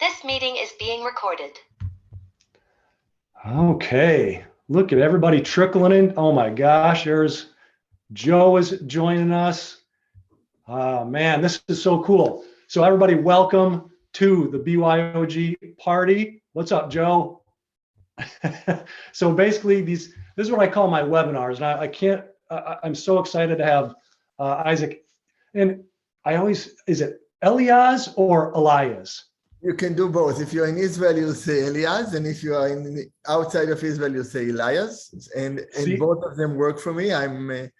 This meeting is being recorded. Okay, look at everybody trickling in. Oh my gosh, there's Joe is joining us. Man, this is so cool. So everybody, welcome to the BYOG party. What's up, Joe? So basically, this is what I call my webinars, and I'm so excited to have Isaac. And is it Eliaz or Eliaz? You can do both. If you're in Israel, you say Eliaz, and if you are outside of Israel, you say Eliaz, and both of them work for me. I'm,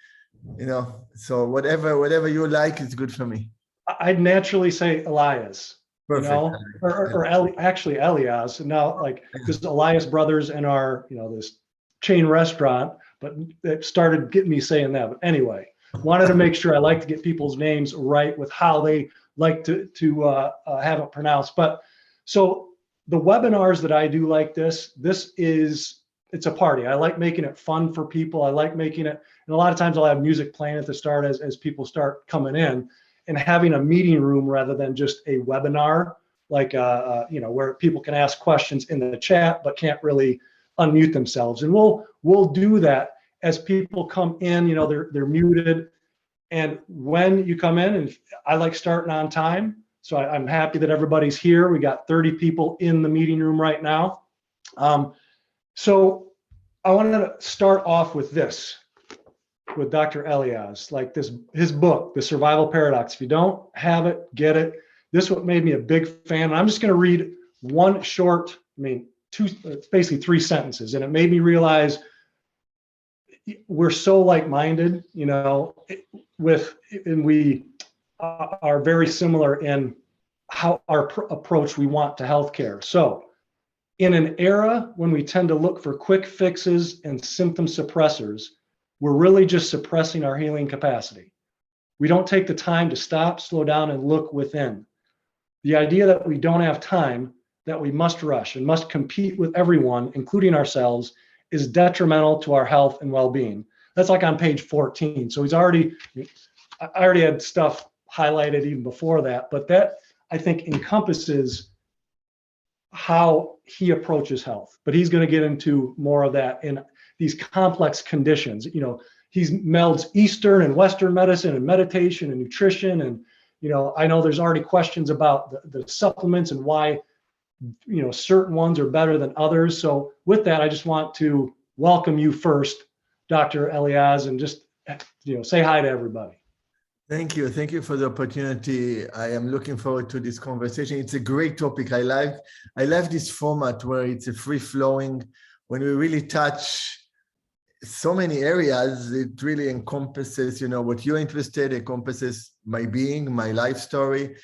so whatever you like is good for me. I'd naturally say Eliaz. Perfect. Actually Eliaz. And now, because Elias Brothers and our, this chain restaurant, but it started getting me saying that. But anyway, wanted to make sure I like to get people's names right with how they like to have it pronounced. But so the webinars that I do like it's a party. I like making it fun for people. I like making it, and a lot of times I'll have music playing at the start as people start coming in, and having a meeting room rather than just a webinar, where people can ask questions in the chat but can't really unmute themselves. And we'll do that as people come in. They're muted. And when you come in, and I like starting on time, so I'm happy that everybody's here. We got 30 people in the meeting room right now. So I wanted to start off with this, with Dr. Eliaz, his book, The Survival Paradox. If you don't have it, get it. This is what made me a big fan. And I'm just going to read one short, it's basically 3 sentences, and it made me realize we're so like-minded, and we are very similar in how our approach we want to healthcare. So in an era when we tend to look for quick fixes and symptom suppressors, we're really just suppressing our healing capacity. We don't take the time to stop, slow down, and look within. The idea that we don't have time, that we must rush and must compete with everyone, including ourselves, is detrimental to our health and well-being. That's like on page 14. So I already had stuff highlighted even before that, but that I think encompasses how he approaches health. But he's going to get into more of that in these complex conditions. He melds Eastern and Western medicine and meditation and nutrition. And, I know there's already questions about the supplements and why certain ones are better than others. So with that, I just want to welcome you first, Dr. Eliaz, and just, say hi to everybody. Thank you. Thank you for the opportunity. I am looking forward to this conversation. It's a great topic. I like this format where it's a free-flowing, when we really touch so many areas. It really encompasses, what you're interested in, encompasses my being, my life story.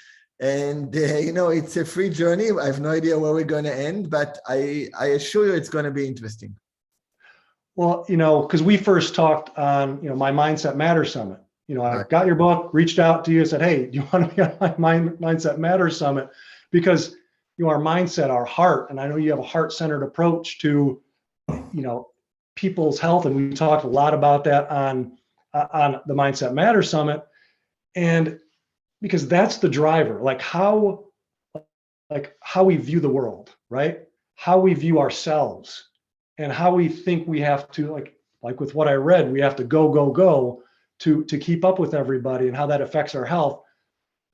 And, it's a free journey. I have no idea where we're going to end, but I assure you it's going to be interesting. Well, because we first talked on, my Mindset Matters Summit. I got your book, reached out to you, said, hey, do you want to be on my Mindset Matters Summit? Because, our mindset, our heart, and I know you have a heart-centered approach to, people's health. And we talked a lot about that on the Mindset Matters Summit. And because that's the driver, how we view the world, right? How we view ourselves, and how we think we have to, like with what I read, we have to go to keep up with everybody, and how that affects our health.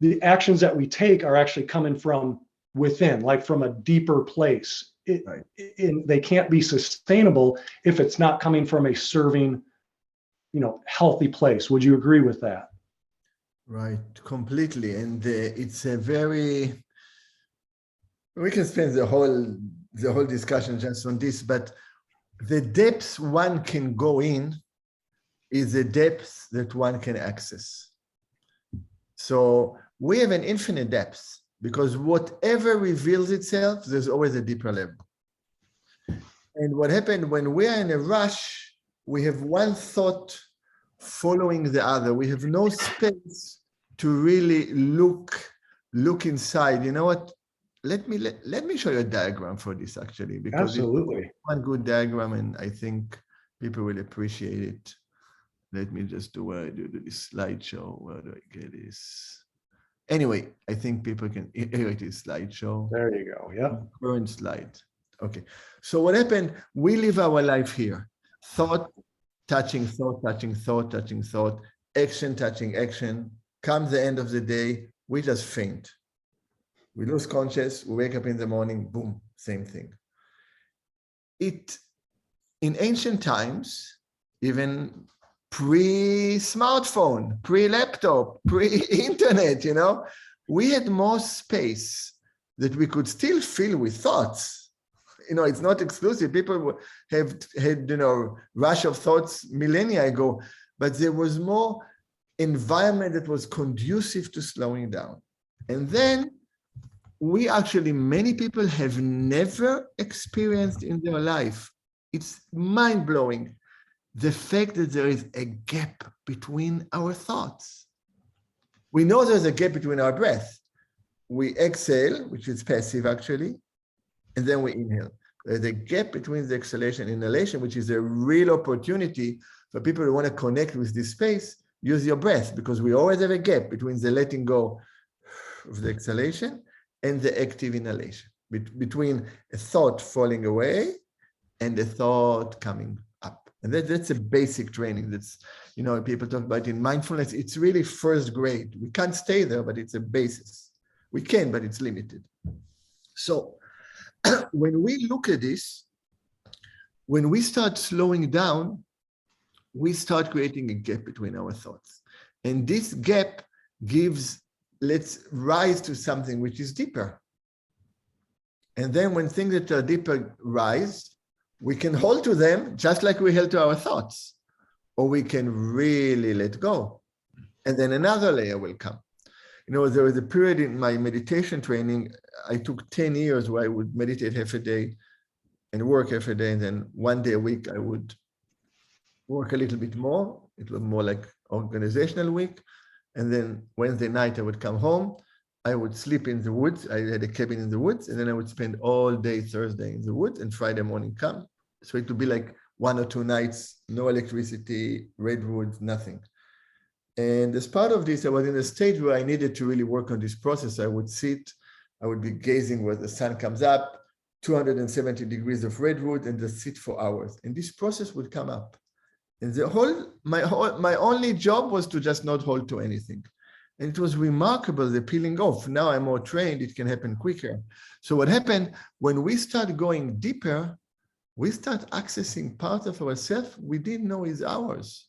The actions that we take are actually coming from within, from a deeper place. They can't be sustainable if it's not coming from a serving, healthy place. Would you agree with that? Right, completely. And it's a very, we can spend the whole discussion just on this, but the depths one can go in is the depths that one can access. So we have an infinite depth, because whatever reveals itself, there's always a deeper level. And what happened when we are in a rush, we have one thought following the other. We have no space to really look inside. You know what? Let me show you a diagram for this, actually, because absolutely, it's one good diagram, and I think people will appreciate it. Let me just do where I do this slideshow. Where do I get this? Anyway, I think people can, here it is, slideshow. There you go. Yeah. Current slide. Okay. So what happened? We live our life here. Thought, touching thought, touching thought, touching thought, action, touching action. Comes the end of the day, we just faint. We lose conscious, we wake up in the morning, boom, same thing. In ancient times, even pre-smartphone, pre-laptop, pre-internet, we had more space that we could still fill with thoughts. It's not exclusive. People have had, rush of thoughts millennia ago, but there was more environment that was conducive to slowing down. And then many people have never experienced in their life. It's mind-blowing. The fact that there is a gap between our thoughts. We know there's a gap between our breath. We exhale, which is passive actually, and then we inhale. There's a gap between the exhalation and inhalation, which is a real opportunity for people who want to connect with this space. Use your breath, because we always have a gap between the letting go of the exhalation and the active inhalation, between a thought falling away and a thought coming up. And that's a basic training. That's, people talk about in mindfulness. It's really first grade. We can't stay there, but it's a basis. We can, but it's limited. So when we look at this, when we start slowing down, we start creating a gap between our thoughts. And this gap let's rise to something which is deeper. And then when things that are deeper rise, we can hold to them just like we held to our thoughts, or we can really let go. And then another layer will come. There was a period in my meditation training, I took 10 years where I would meditate half a day and work half a day. And then one day a week, I would work a little bit more. It was more like organizational week. And then Wednesday night, I would come home. I would sleep in the woods. I had a cabin in the woods. And then I would spend all day Thursday in the woods, and Friday morning come. So it would be like 1 or 2 nights, no electricity, redwoods, nothing. And as part of this, I was in a stage where I needed to really work on this process. I would sit, I would be gazing where the sun comes up, 270 degrees of redwood, and just sit for hours. And this process would come up. And my only job was to just not hold to anything. And it was remarkable, the peeling off. Now I'm more trained, it can happen quicker. So what happened, when we start going deeper, we start accessing parts of ourselves we didn't know is ours.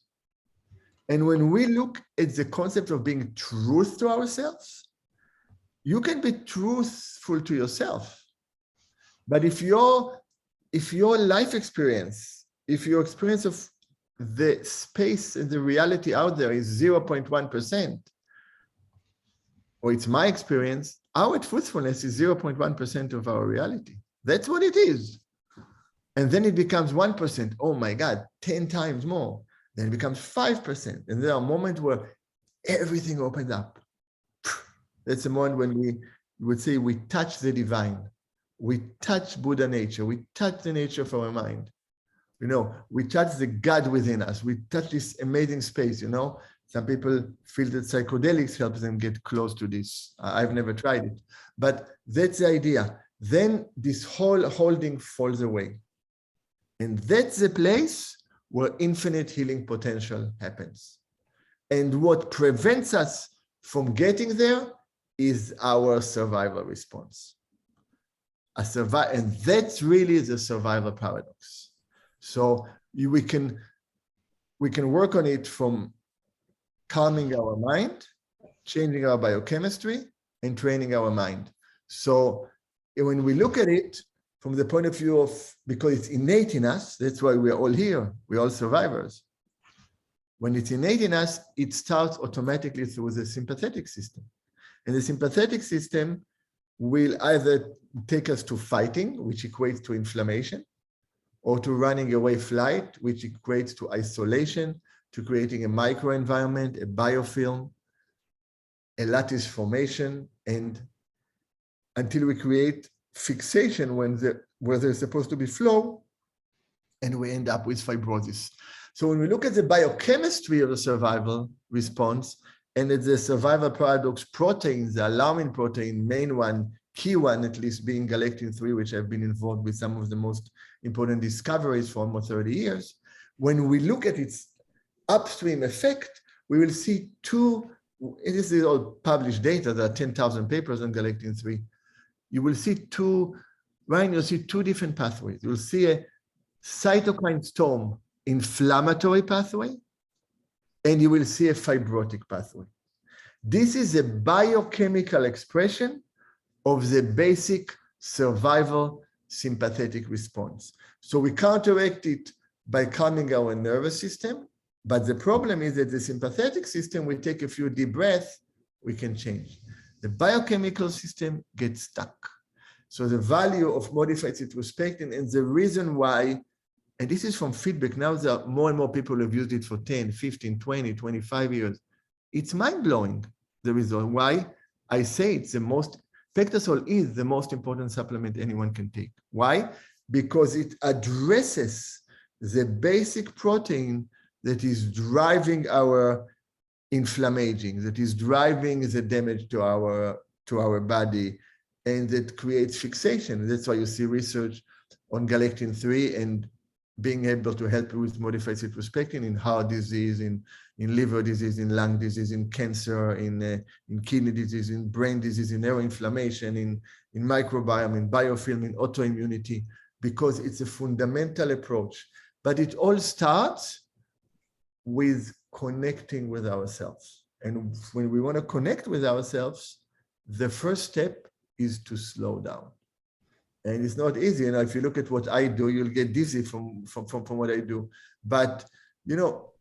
And when we look at the concept of being truth to ourselves, you can be truthful to yourself. But if your life experience, if your experience of the space and the reality out there is 0.1%, or it's my experience, our truthfulness is 0.1% of our reality. That's what it is. And then it becomes 1%. Oh my God, 10 times more. Then it becomes 5%. And there are moments where everything opens up. That's the moment when we would say we touch the divine. We touch Buddha nature. We touch the nature of our mind. We touch the God within us. We touch this amazing space, Some people feel that psychedelics help them get close to this. I've never tried it, but that's the idea. Then this whole holding falls away. And that's the place where infinite healing potential happens. And what prevents us from getting there is our survival response. And that's really the survival paradox. So we can work on it from calming our mind, changing our biochemistry, and training our mind. So when we look at it from the point of view of, because it's innate in us, that's why we're all here, we're all survivors. When it's innate in us, it starts automatically through the sympathetic system. And the sympathetic system will either take us to fighting, which equates to inflammation, or to running away flight, which equates to isolation, to creating a microenvironment, a biofilm, a lattice formation, and until we create fixation where there's supposed to be flow, and we end up with fibrosis. So when we look at the biochemistry of the survival response, And it's the survival paradox proteins, the alarmin protein, main one, key one at least, being galectin-3, which I've been involved with some of the most important discoveries for almost 30 years. When we look at its upstream effect, we will see two, this is all published data, there are 10,000 papers on galectin-3. You will see two, Ryan, you'll see two different pathways. You'll see a cytokine storm inflammatory pathway, and you will see a fibrotic pathway. This is a biochemical expression of the basic survival sympathetic response. So we counteract it by calming our nervous system, but the problem is that the sympathetic system, we take a few deep breaths, we can change. The biochemical system gets stuck. So the value of modified citrospectin, and the reason why, and this is from feedback, now there are more and more people who have used it for 10, 15, 20, 25 years. It's mind-blowing, the reason why I say it's the most, PectaSol is the most important supplement anyone can take. Why? Because it addresses the basic protein that is driving our inflammation, that is driving the damage to our body, and that creates fixation. That's why you see research on galectin-3 and being able to help with modified citrospectin in heart disease, in liver disease, in lung disease, in cancer, in kidney disease, in brain disease, in neuroinflammation, in microbiome, in biofilm, in autoimmunity, because it's a fundamental approach. But it all starts with connecting with ourselves. And when we want to connect with ourselves, the first step is to slow down. And it's not easy. You know, if you look at what I do, you'll get dizzy from what I do. But, you know,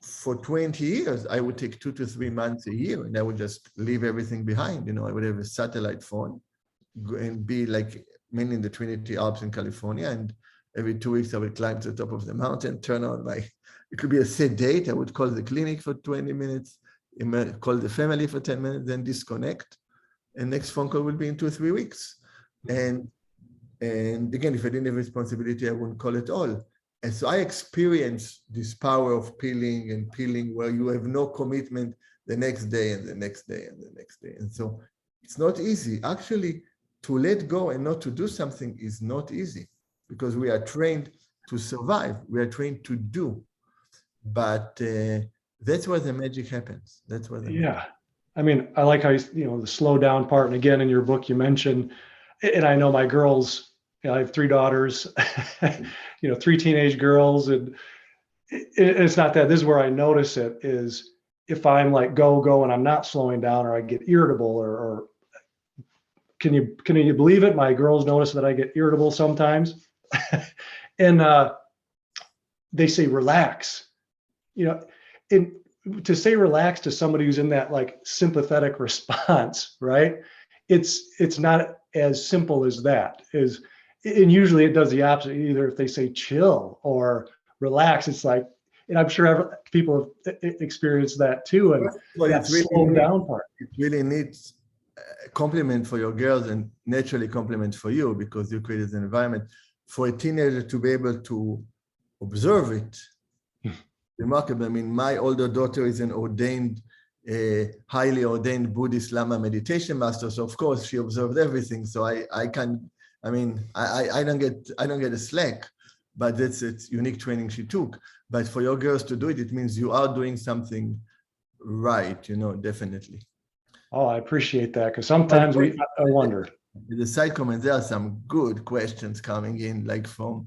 for 20 years, I would take 2 to 3 months a year, and I would just leave everything behind. You know, I would have a satellite phone and be like mainly in the Trinity Alps in California. And every 2 weeks, I would climb to the top of the mountain, turn on my, it could be a set date. I would call the clinic for 20 minutes, call the family for 10 minutes, then disconnect. And next phone call will be in 2 or 3 weeks. And again, if I didn't have responsibility, I wouldn't call it all. And so I experienced this power of peeling and peeling where you have no commitment the next day and the next day and the next day. And so it's not easy. Actually, to let go and not to do something is not easy because we are trained to survive. We are trained to do. But that's where the magic happens. That's where the magic. I mean, I like how the slow down part. And again, in your book, you mentioned, and I know my girls, I have 3 daughters, 3 teenage girls, and it's not that. This is where I notice it is if I'm like go and I'm not slowing down, or I get irritable, or can you believe it? My girls notice that I get irritable sometimes, and they say relax. And to say relax to somebody who's in that like sympathetic response, right? It's not as simple as that. And usually it does the opposite. Either if they say chill or relax, it's like, and I'm sure people have experienced that too. And that slow down part. It really needs a compliment for your girls and naturally compliment for you because you created an environment for a teenager to be able to observe it. Remarkable. I mean, my older daughter is an ordained, highly ordained Buddhist Lama meditation master. So of course she observed everything. So I don't get a slack, but it's unique training she took. But for your girls to do it, it means you are doing something right, definitely. Oh, I appreciate that because sometimes I wonder. The side comment, there are some good questions coming in, like from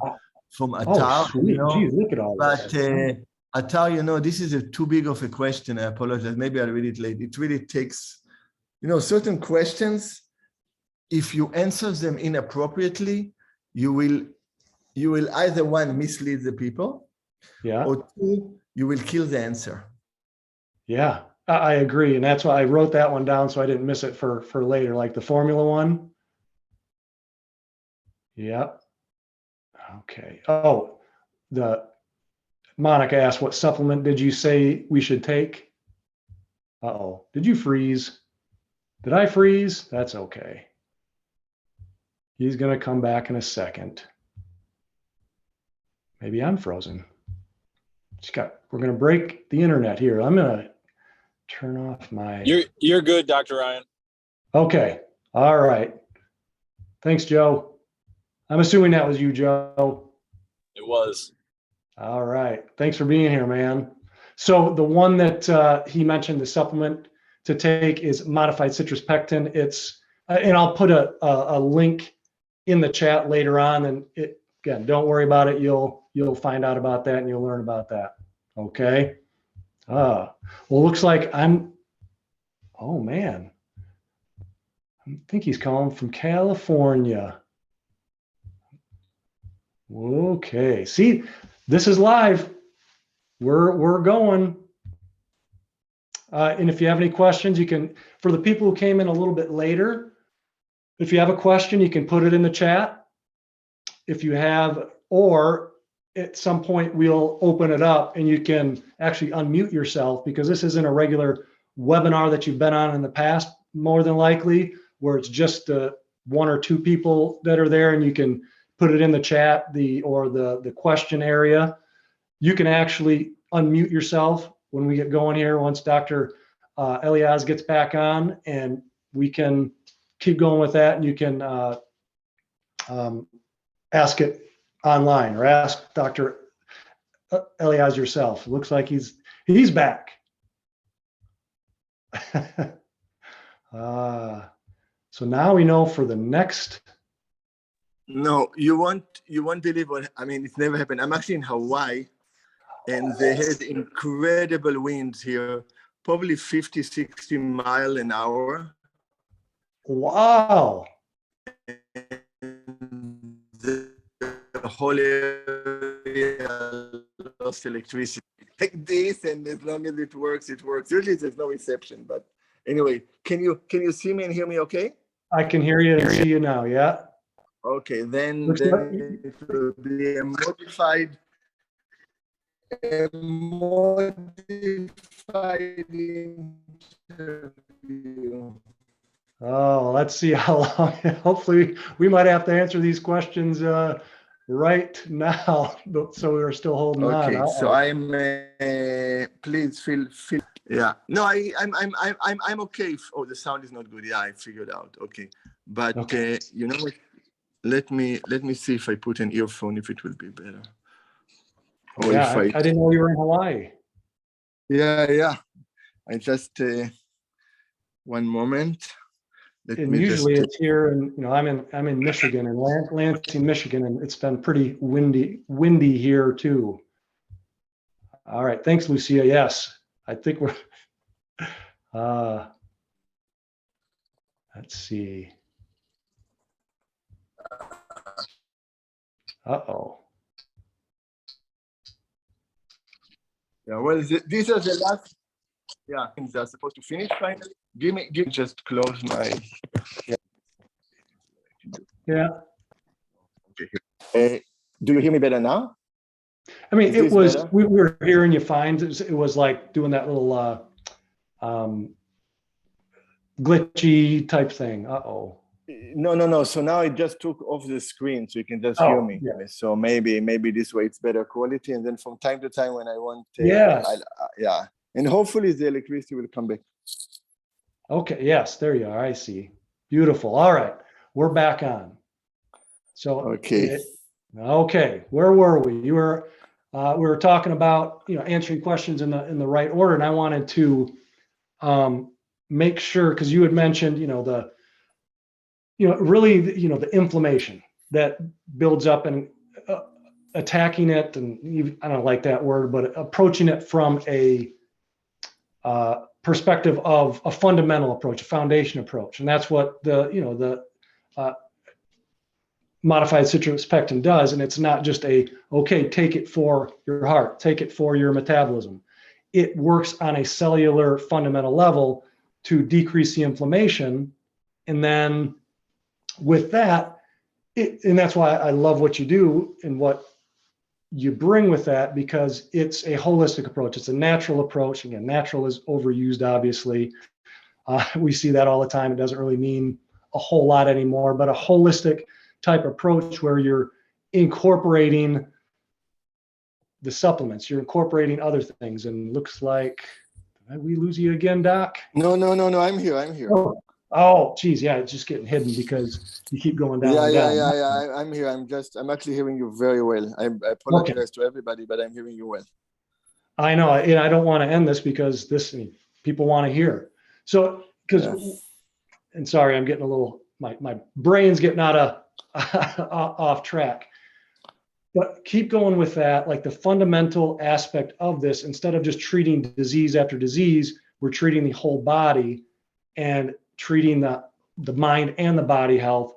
Atar. Oh, sweet. Geez, look at all that. Atar, this is too big of a question. I apologize. Maybe I'll read it late. It really takes, certain questions. If you answer them inappropriately, you will either one, mislead the people, or 2, you will kill the answer. Yeah, I agree. And that's why I wrote that one down so I didn't miss it for later, like the formula one. Yep. Okay. Oh, Monica asked, what supplement did you say we should take? Uh-oh, did you freeze? Did I freeze? That's okay. He's going to come back in a second. Maybe I'm frozen. We're going to break the internet here. I'm going to turn off my. You're good, Dr. Ryan. Okay. All right. Thanks, Joe. I'm assuming that was you, Joe. It was. All right. Thanks for being here, man. So the one that he mentioned, the supplement to take is modified citrus pectin. It's, and I'll put a link in the chat later on. And again, don't worry about it. You'll find out about that and you'll learn about that. Okay. Well, looks like oh man. I think he's calling from California. Okay. See, this is live. We're going. And if you have any questions, you can, for the people who came in a little bit later, if you have a question, you can put it in the chat. If you have, or at some point we'll open it up and you can actually unmute yourself, because this isn't a regular webinar that you've been on in the past, more than likely, where it's just one or two people that are there, and you can put it in the chat, or the question area. You can actually unmute yourself when we get going here, once Dr. Eliaz gets back on, and we can keep going with that, and you can ask it online or ask Dr. Eliaz yourself. Looks like he's back. So now we know for the next. No, you won't believe what, I mean, it's never happened. I'm actually in Hawaii, and they had incredible winds here, probably 50, 60 miles an hour. Wow. The whole area lost electricity like this, and as long as it works, it works. Usually there's no reception, but anyway, can you see me and hear me okay? I can hear you and see you now, yeah. Okay, then Looks like it will be a modified interview. Oh, let's see how long. Hopefully, we might have to answer these questions right now, so we're still holding on. Okay, so I'm. Please feel. Yeah. No, I'm okay. Oh, the sound is not good. Yeah, I figured out. Okay, but Okay. you know what? Let me see if I put an earphone, if it will be better. Or Yeah, if I didn't know you were in Hawaii. Yeah. I just one moment. And usually it's here, and I'm in Michigan, in Lansing, Michigan, and it's been pretty windy here too. All right, thanks, Lucia. Yes, I think we're. Let's see. Uh-oh. Yeah, well, these are the last. Yeah, things are supposed to finish finally. Just close my. Yeah. Okay. Do you hear me better now? I mean, it was better? we were hearing you fine. It was like doing that little glitchy type thing. Uh-oh. No. So now it just took off the screen, so you can just hear me. Yeah. So maybe this way it's better quality, and then from time to time when I want, Yes. yeah, and hopefully the electricity will come back. Okay. Yes, there you are. I see. Beautiful. All right, we're back on. So Okay. Okay. Where were we? You were. We were talking about answering questions in the right order, and I wanted to make sure, because you had mentioned the inflammation that builds up, and attacking it, and I don't like that word, but approaching it from a perspective of a fundamental approach, a foundation approach, and that's what the modified citrus pectin does. And it's not just take it for your heart, take it for your metabolism. It works on a cellular fundamental level to decrease the inflammation, and then with that, and that's why I love what you do and what you bring with that, because it's a holistic approach. It's a natural approach. Again, natural is overused, obviously. We see that all the time. It doesn't really mean a whole lot anymore, but a holistic type approach where you're incorporating the supplements, you're incorporating other things, and looks like Did we lose you again, Doc? No, I'm here. I'm here. Oh, geez, yeah, it's just getting hidden because you keep going down Yeah, and down. I'm here. I'm actually hearing you very well. I apologize to everybody, but I'm hearing you well. I know, and I don't want to end this because people want to hear. So, and sorry, I'm getting a little, my brain's getting out of off track. But keep going with that, like the fundamental aspect of this, instead of just treating disease after disease, we're treating the whole body and treating the mind and the body health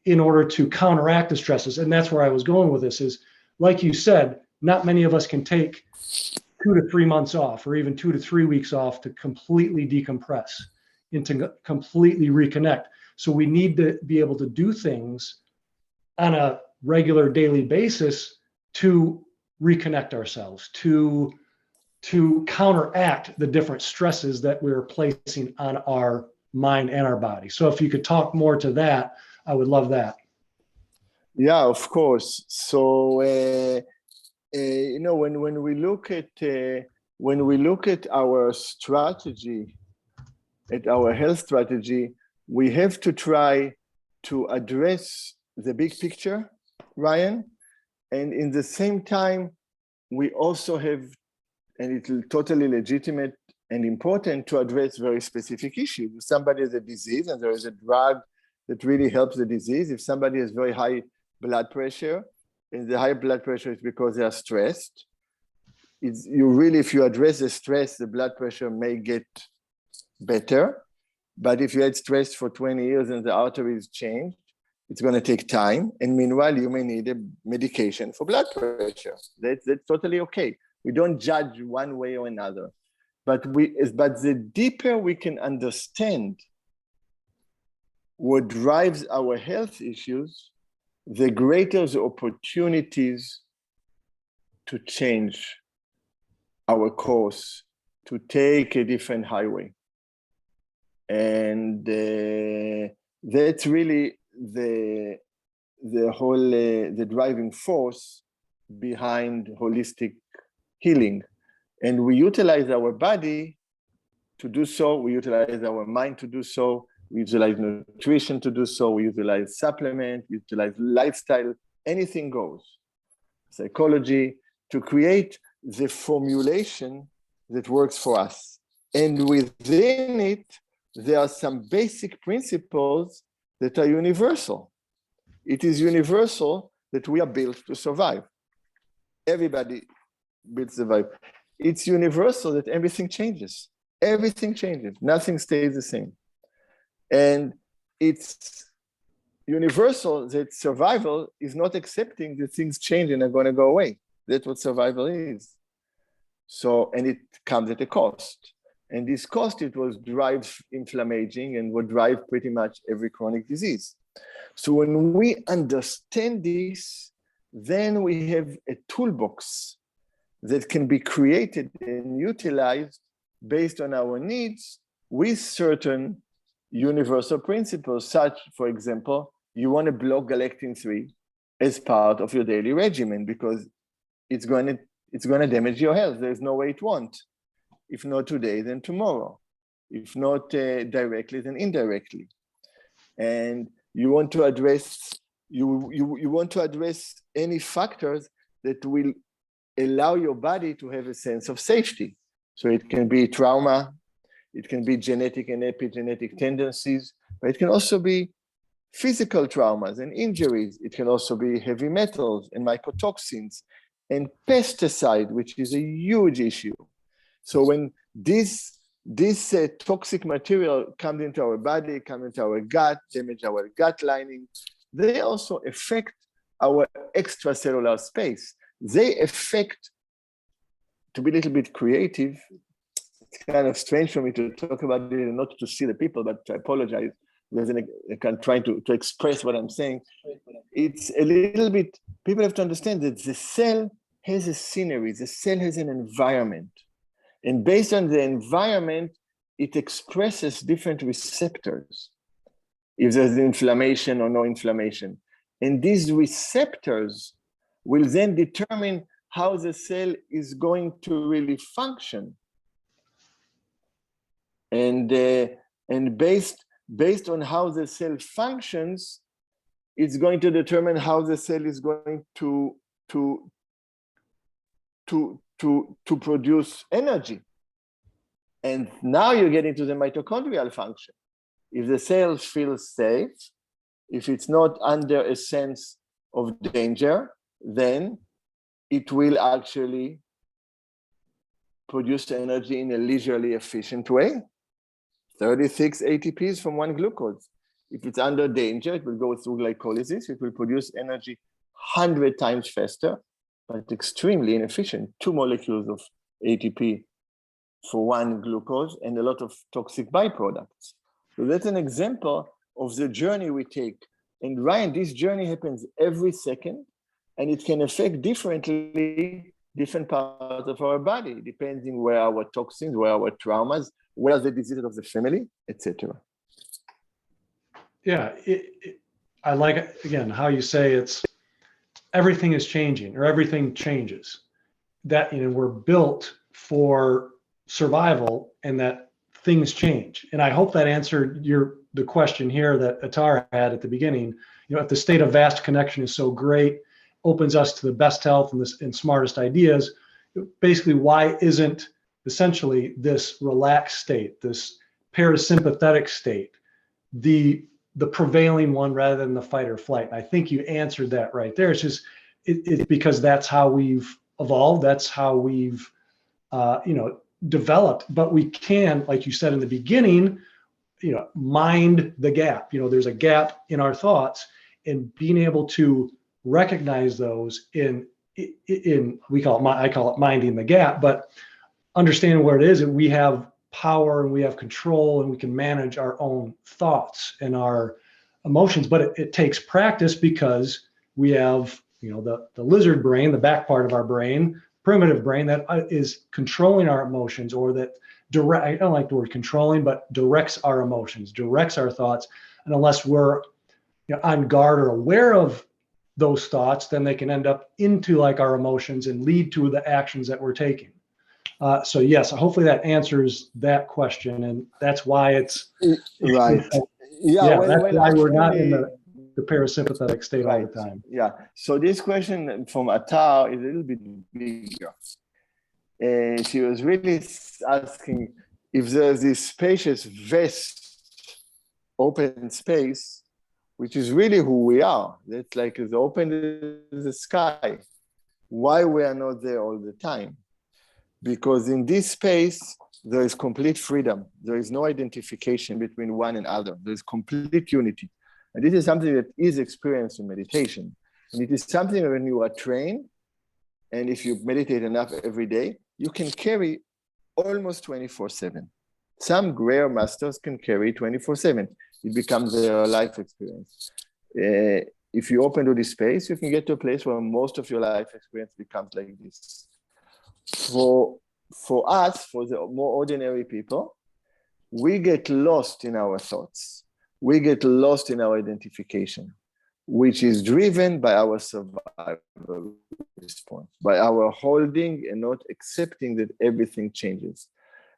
in order to counteract the stresses. And that's where I was going with this is, like you said, not many of us can take 2 to 3 months off or even 2 to 3 weeks off to completely decompress and to completely reconnect. So we need to be able to do things on a regular daily basis to reconnect ourselves, to counteract the different stresses that we're placing on our mind and our body. So if you could talk more to that, I would love that. Yeah, of course. So when we look at our strategy, at our health strategy, we have to try to address the big picture, Ryan, and in the same time, we also have, and it's totally legitimate and important to address very specific issues. If somebody has a disease and there is a drug that really helps the disease, if somebody has very high blood pressure, and the high blood pressure is because they are stressed, if you address the stress, the blood pressure may get better. But if you had stress for 20 years and the arteries changed, it's going to take time. And meanwhile, you may need a medication for blood pressure. That's totally okay. We don't judge one way or another. But the deeper we can understand what drives our health issues, the greater the opportunities to change our course, to take a different highway. And that's really the driving force behind holistic healing. And we utilize our body to do so. We utilize our mind to do so. We utilize nutrition to do so. We utilize supplement, we utilize lifestyle, anything goes. Psychology, to create the formulation that works for us. And within it, there are some basic principles that are universal. It is universal that we are built to survive. Everybody built to survive. It's universal that everything changes. Everything changes. Nothing stays the same. And it's universal that survival is not accepting that things change and are going to go away. That's what survival is. So, and it comes at a cost. And this cost, it was drive inflammation and would drive pretty much every chronic disease. So when we understand this, then we have a toolbox that can be created and utilized based on our needs with certain universal principles, such, for example, you want to block galectin-3 as part of your daily regimen because it's going to damage your health. There's no way it won't. If not today, then tomorrow. If not directly, then indirectly. And you want to address any factors that will allow your body to have a sense of safety. So it can be trauma, it can be genetic and epigenetic tendencies, but it can also be physical traumas and injuries. It can also be heavy metals and mycotoxins and pesticide, which is a huge issue. So when this toxic material comes into our body, comes into our gut, damage our gut lining, they also affect our extracellular space. They affect, to be a little bit creative, it's kind of strange for me to talk about it and not to see the people, but I apologize. I'm trying to express what I'm saying. It's a little bit, people have to understand that the cell has a scenery, the cell has an environment. And based on the environment, it expresses different receptors, if there's inflammation or no inflammation. And these receptors will then determine how the cell is going to really function. and based on how the cell functions, it's going to determine how the cell is going to produce energy. And now you're getting to the mitochondrial function. If the cell feels safe, if it's not under a sense of danger, then it will actually produce energy in a leisurely efficient way. 36 ATPs from one glucose. If it's under danger, it will go through glycolysis. It will produce energy 100 times faster, but extremely inefficient. 2 molecules of ATP for one glucose and a lot of toxic byproducts. So that's an example of the journey we take. And Ryan, this journey happens every second, and it can affect differently different parts of our body, depending where our toxins, where our traumas, where the diseases of the family, etc. Yeah, I like it, again, how you say it's everything is changing or everything changes. That, we're built for survival and that things change. And I hope that answered the question here that Atar had at the beginning. If the state of vast connection is so great, opens us to the best health and smartest ideas, basically why isn't essentially this relaxed state, this parasympathetic state, the prevailing one rather than the fight or flight? And I think you answered that right there. It's just it's because that's how we've evolved. That's how we've developed. But we can, like you said in the beginning, mind the gap. There's a gap in our thoughts, and being able to recognize those in I call it minding the gap, but understanding where it is, and we have power and we have control and we can manage our own thoughts and our emotions. But it takes practice because we have, the lizard brain, the back part of our brain, primitive brain that is controlling our emotions, or that I don't like the word controlling, but directs our emotions, directs our thoughts. And unless we're on guard or aware of those thoughts, then they can end up into our emotions and lead to the actions that we're taking. So yes, hopefully that answers that question, and that's why it's right. That's why we're not in the parasympathetic state all the time. Yeah. So this question from Atar is a little bit bigger, and she was really asking if there's this spacious, vast, open space, which is really who we are. That's like as open as the sky. Why we are not there all the time? Because in this space, there is complete freedom. There is no identification between one and other. There is complete unity. And this is something that is experienced in meditation. And it is something when you are trained, and if you meditate enough every day, you can carry almost 24/7. Some rare masters can carry 24/7. It becomes their life experience. If you open to this space, you can get to a place where most of your life experience becomes like this. For us, for the more ordinary people, we get lost in our thoughts. We get lost in our identification, which is driven by our survival response, by our holding and not accepting that everything changes.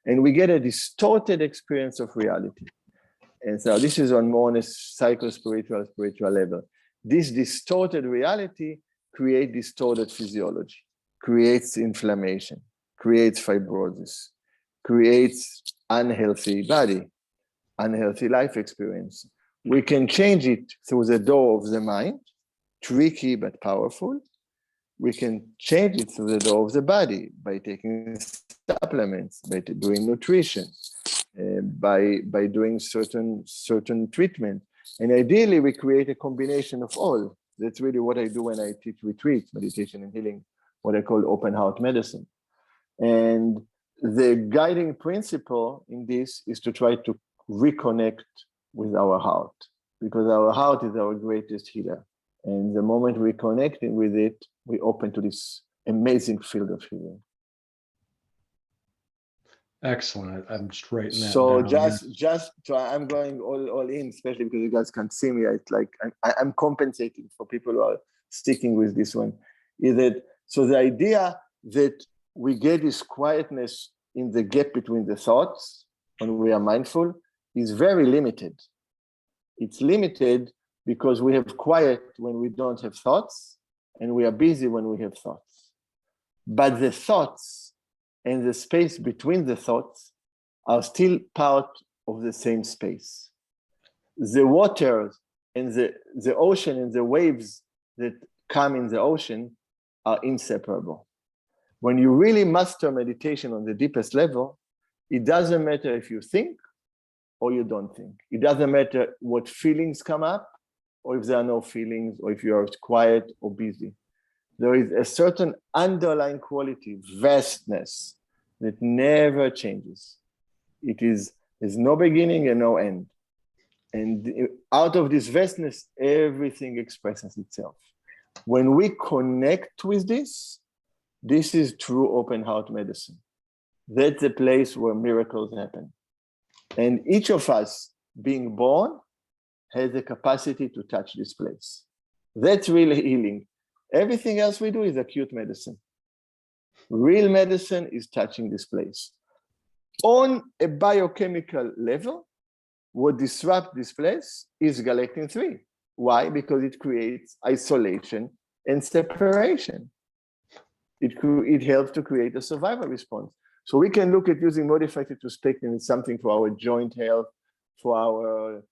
And we get a distorted experience of reality. And so this is more on a psycho-spiritual level. This distorted reality creates distorted physiology, creates inflammation, creates fibrosis, creates unhealthy body, unhealthy life experience. We can change it through the door of the mind, tricky but powerful. We can change it through the door of the body by taking supplements, by doing nutrition, by doing certain treatment. And ideally, we create a combination of all. That's really what I do when I teach retreats, meditation and healing, what I call open heart medicine. And the guiding principle in this is to try to reconnect with our heart, because our heart is our greatest healer. And the moment we connect with it, we open to this amazing field of healing. Excellent. I'm just writing that So down. just I'm going all in, especially because you guys can't see me. It's like I'm compensating for people who are sticking with this one. Is that so? The idea that we get this quietness in the gap between the thoughts, when we are mindful is very limited. It's limited because we have quiet when we don't have thoughts, and we are busy when we have thoughts. But the thoughts and the space between the thoughts are still part of the same space. The water and the ocean and the waves that come in the ocean are inseparable. When you really master meditation on the deepest level, it doesn't matter if you think or you don't think. It doesn't matter what feelings come up, or if there are no feelings, or if you are quiet or busy. There is a certain underlying quality, vastness, that never changes. There's no beginning and no end. And out of this vastness, everything expresses itself. When we connect with this, this is true open heart medicine. That's the place where miracles happen. And each of us being born has the capacity to touch this place. That's really healing. Everything else we do is acute medicine. Real medicine is touching this place. On a biochemical level, what disrupts this place is galectin-3. Why? Because it creates isolation and separation. It helps to create a survival response. So we can look at using modified Pectin as something for our joint health, for our,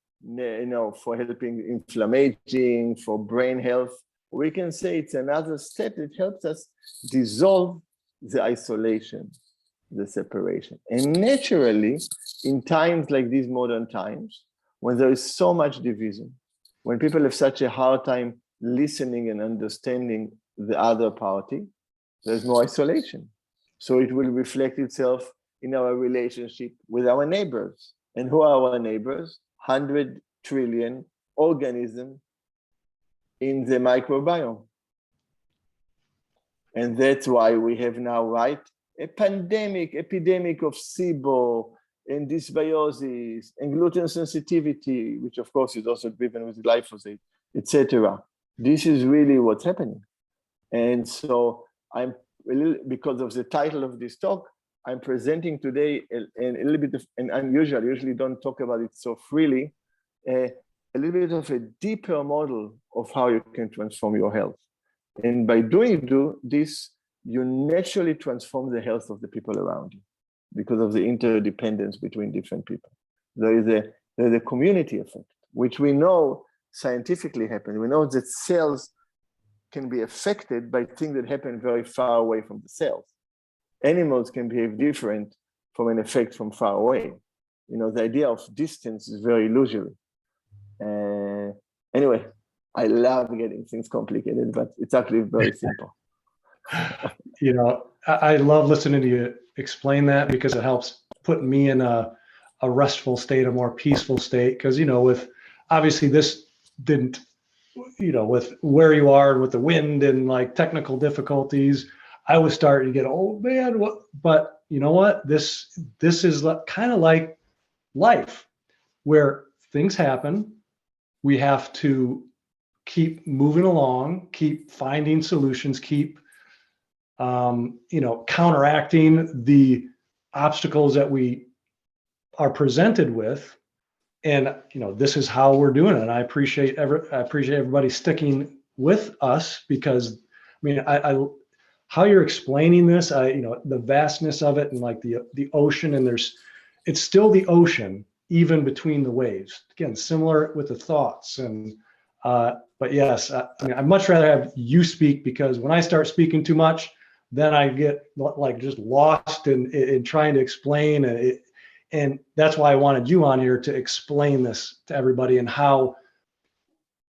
for helping inflammation, for brain health. We can say it's another step that helps us dissolve the isolation, the separation. And naturally, in times like these modern times, when there is so much division, when people have such a hard time listening and understanding the other party, there's more isolation. So it will reflect itself in our relationship with our neighbors. And who are our neighbors? 100 trillion organisms in the microbiome. And that's why we have now, right, a epidemic of SIBO and dysbiosis and gluten sensitivity, which of course is also driven with glyphosate, etc. This is really what's happening. And so because of the title of this talk, I'm presenting today a little bit of an unusual, I usually don't talk about it so freely, a little bit of a deeper model of how you can transform your health. And by doing this, you naturally transform the health of the people around you because of the interdependence between different people. There's a community effect, which we know scientifically happens. We know that cells can be affected by things that happen very far away from the cells. Animals can behave different from an effect from far away. The idea of distance is very illusory. Anyway, I love getting things complicated, but it's actually very simple. I love listening to you explain that because it helps put me in a restful state, a more peaceful state. Because, with obviously this didn't, with where you are and with the wind and like technical difficulties, I was starting to get, oh man, what? But you know what? This is kind of like life, where things happen. We have to keep moving along, keep finding solutions, keep counteracting the obstacles that we are presented with. And this is how we're doing it. And I appreciate everybody sticking with us, because I how you're explaining this, the vastness of it, and like the ocean, and it's still the ocean even between the waves. Again, similar with the thoughts. And but yes, I'd much rather have you speak, because when I start speaking too much, then I get like just lost in trying to explain. And that's why I wanted you on here to explain this to everybody, and how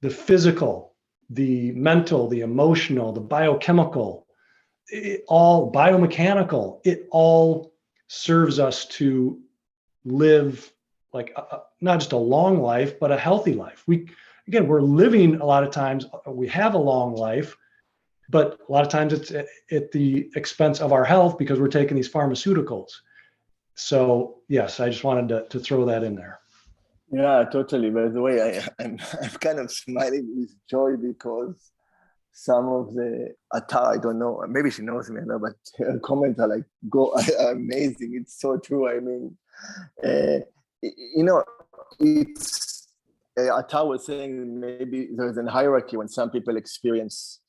the physical, the mental, the emotional, the biochemical, all biomechanical, it all serves us to live like not just a long life, but a healthy life. We're living a lot of times, we have a long life, but a lot of times it's at the expense of our health because we're taking these pharmaceuticals. So yes, I just wanted to throw that in there. Yeah, totally. By the way, I'm kind of smiling with joy because some of the Atar, I don't know, maybe she knows me, but her comments are like, are amazing. It's so true. It's Atar was saying maybe there's a hierarchy when some people experience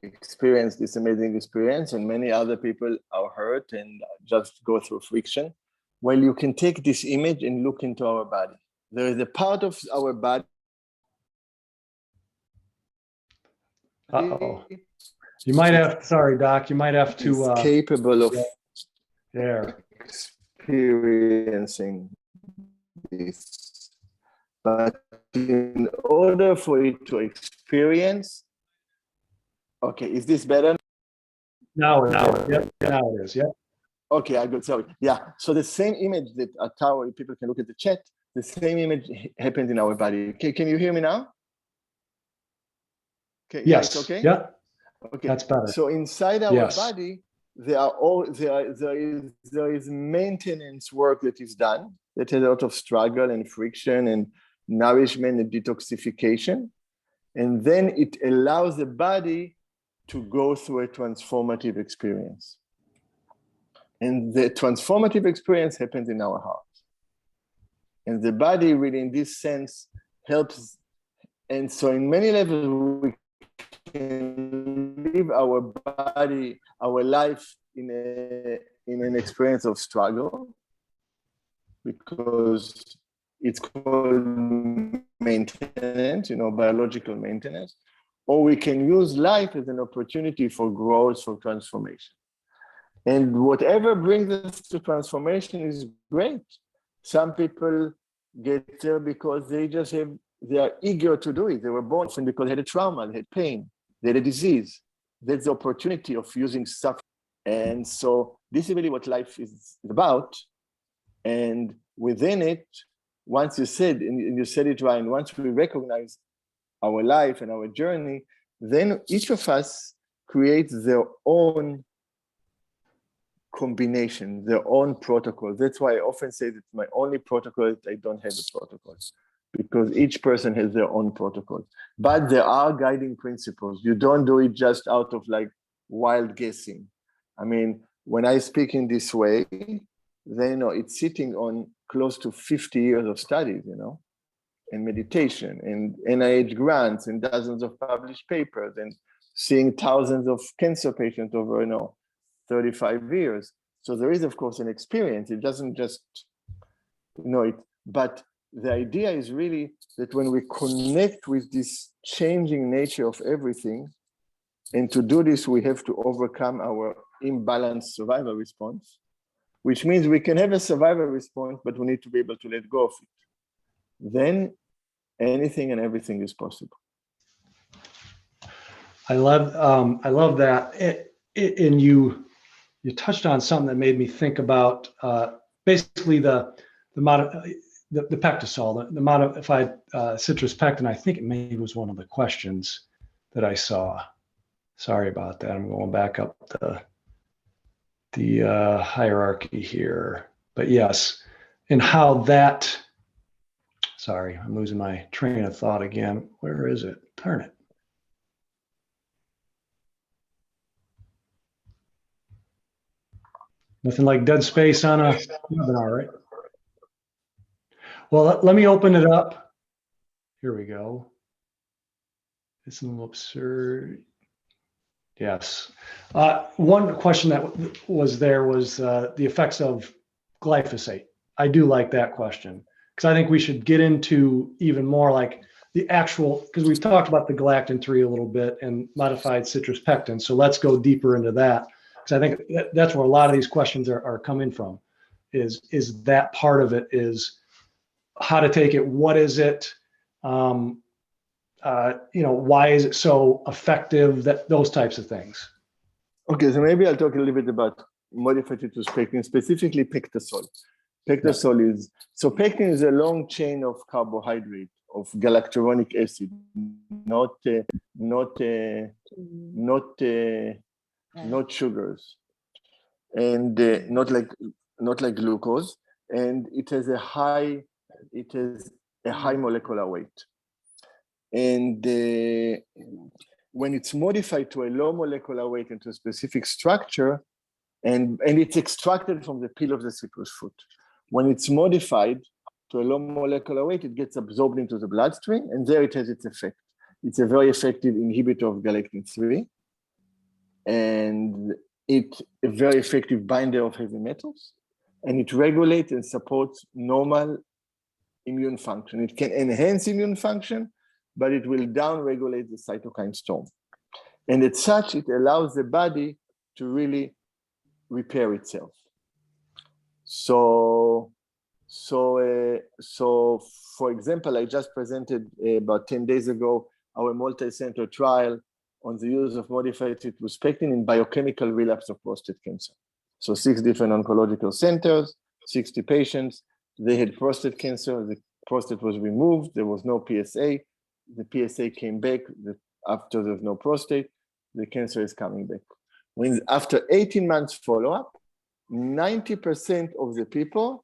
this amazing experience, and many other people are hurt and just go through friction. Well, you can take this image and look into our body. There is a part of our body. Uh-oh. You might have, sorry, Doc, you might have to. Capable of experiencing this. But in order for it to experience, okay, is this better? Now it is. Yep. Okay, I got sorry. Yeah, so the same image that Atar, people can look at the chat, the same image happens in our body. Okay, can you hear me now? Okay, yes. Yeah, okay? Yeah. Okay, that's better. So inside our body, there is maintenance work that is done that has a lot of struggle and friction and nourishment and detoxification. And then it allows the body to go through a transformative experience. And the transformative experience happens in our heart. And the body really in this sense helps. And so in many levels, we can live our body, our life in an experience of struggle, because it's called maintenance, biological maintenance, or we can use life as an opportunity for growth, for transformation. And whatever brings us to transformation is great. Some people get there because they are eager to do it. They were born because they had a trauma, they had pain, they had a disease. That's the opportunity of using stuff. And so this is really what life is about. And within it, once you said, and you said it, Ryan, once we recognize our life and our journey, then each of us creates their own combination, their own protocol. That's why I often say that my only protocol is I don't have a protocol, because each person has their own protocol. But there are guiding principles. You don't do it just out of like wild guessing. I mean, when I speak in this way, then it's sitting on close to 50 years of studies, and meditation and NIH grants and dozens of published papers and seeing thousands of cancer patients over 35 years. So there is, of course, an experience. It doesn't just it, but the idea is really that when we connect with this changing nature of everything, and to do this, we have to overcome our imbalanced survival response, which means we can have a survival response, but we need to be able to let go of it. Then anything and everything is possible. I love that. And you touched on something that made me think about basically the PectaSol, the modified citrus pectin. I think it maybe was one of the questions that I saw. Sorry about that. I'm going back up the hierarchy here. But yes, and how that, sorry, I'm losing my train of thought again. Where is it? Darn it. Nothing like dead space on a webinar, right? Well, let me open it up. Here we go. It's a little absurd. Yes. One question that was there was the effects of glyphosate. I do like that question because I think we should get into even more like the actual, because we've talked about the galactin-3 a little bit and modified citrus pectin. So let's go deeper into that. Because I think that's where a lot of these questions are coming from, is that part of it, is how to take it, what is it, why is it so effective, those types of things. Okay, so maybe I'll talk a little bit about modified citrus pectin, specifically PectaSol. PectaSol is, so pectin is a long chain of carbohydrate, of galacturonic acid, not sugars, and not like glucose, and it has a high molecular weight. And when it's modified to a low molecular weight into a specific structure, And it's extracted from the peel of the citrus fruit. When it's modified to a low molecular weight, it gets absorbed into the bloodstream, and there it has its effect. It's a very effective inhibitor of galectin-3, and it's a very effective binder of heavy metals, and it regulates and supports normal immune function. It can enhance immune function, but it will downregulate the cytokine storm. And as such, it allows the body to really repair itself. So for example, I just presented about 10 days ago our multi-center trial on the use of modified citrus pectin in biochemical relapse of prostate cancer. So 6 different oncological centers, 60 patients. They had prostate cancer. The prostate was removed. There was no PSA. The PSA came back after there's no prostate. The cancer is coming back. When after 18 months follow-up, 90% of the people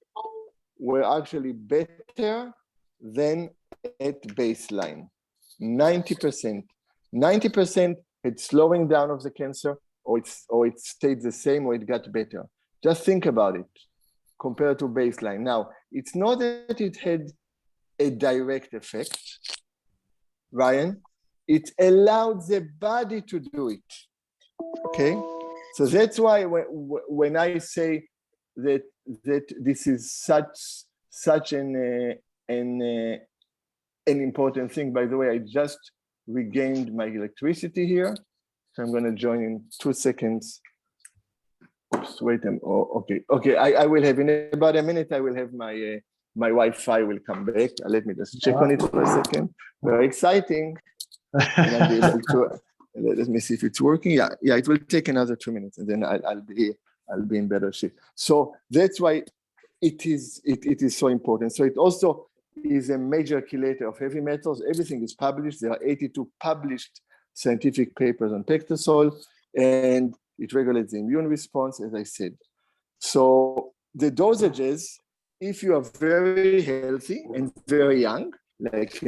were actually better than at baseline. 90%. 90% had slowing down of the cancer, or it stayed the same, or it got better. Just think about it compared to baseline. Now, it's not that it had a direct effect, Ryan. It allowed the body to do it. Okay, so that's why when I say that this is such an important thing. By the way, I just regained my electricity here, so I'm going to join in 2 seconds. Oops, wait a minute. Oh, okay. I will have in about a minute. I will have my Wi-Fi will come back. Let me just check on it for a second. Very exciting. And I'll be able to, let me see if it's working. Yeah, it will take another 2 minutes, and then I'll be in better shape. So that's why it is so important. So it also is a major chelator of heavy metals. Everything is published. There are 82 published scientific papers on PectaSol, and it regulates the immune response, as I said. So the dosages, if you are very healthy and very young, like,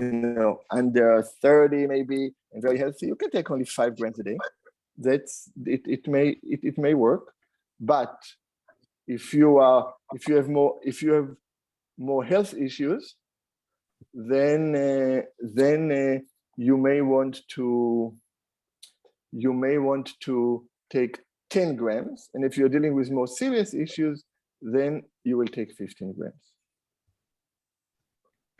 under 30 maybe, and very healthy, you can take only 5 grams a day. That's it may work, but if you have more health issues, then you may want to take 10 grams, and if you're dealing with more serious issues, then you will take 15 grams.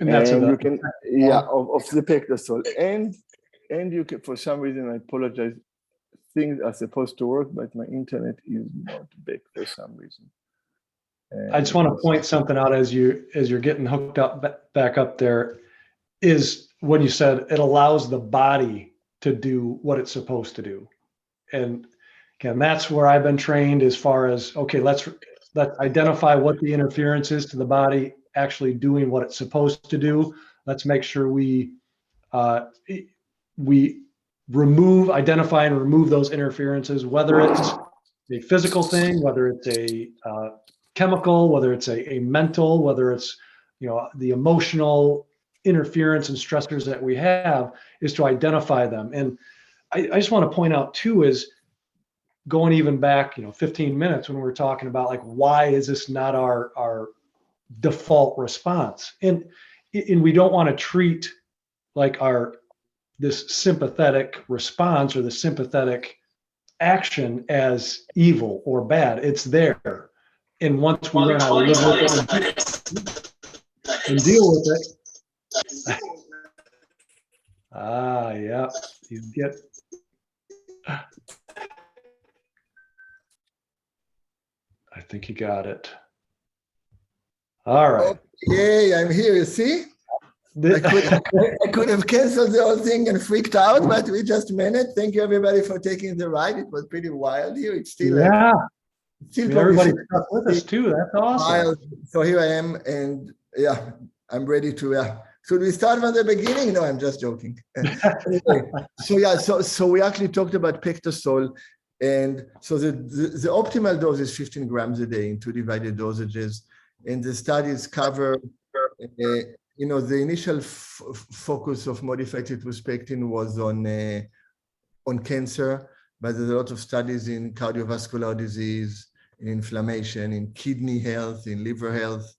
And that's you can, of the PectaSol. And you can, for some reason, I apologize, things are supposed to work, but my internet is not back for some reason. I just want to point something out as you're getting hooked up back up there, is when you said it allows the body to do what it's supposed to do. And again, that's where I've been trained as far as, okay, let's identify what the interference is to the body actually doing what it's supposed to do. Let's make sure we identify and remove those interferences, whether it's a physical thing, whether it's a chemical, whether it's a mental, whether it's the emotional interference and stressors that we have, is to identify them. And I just want to point out too, is going even back 15 minutes when we were talking about, like, why is this not our default response? And we don't want to treat like this sympathetic response or the sympathetic action as evil or bad. It's there. And once we learn how to live with it and deal with it. Yeah. You get. I think you got it. All right. Okay, I'm here. You see? I could have canceled the whole thing and freaked out, but we just managed. Thank you, everybody, for taking the ride. It was pretty wild here. It's still everybody stuck with us too. That's awesome. Wild. So here I am, and I'm ready to. Should we start from the beginning? No, I'm just joking. Anyway, so we actually talked about PectaSol, and so the optimal dose is 15 grams a day in 2 divided dosages, and the studies cover. The initial focus of modified citrus pectin was on cancer, but there's a lot of studies in cardiovascular disease, in inflammation, in kidney health, in liver health.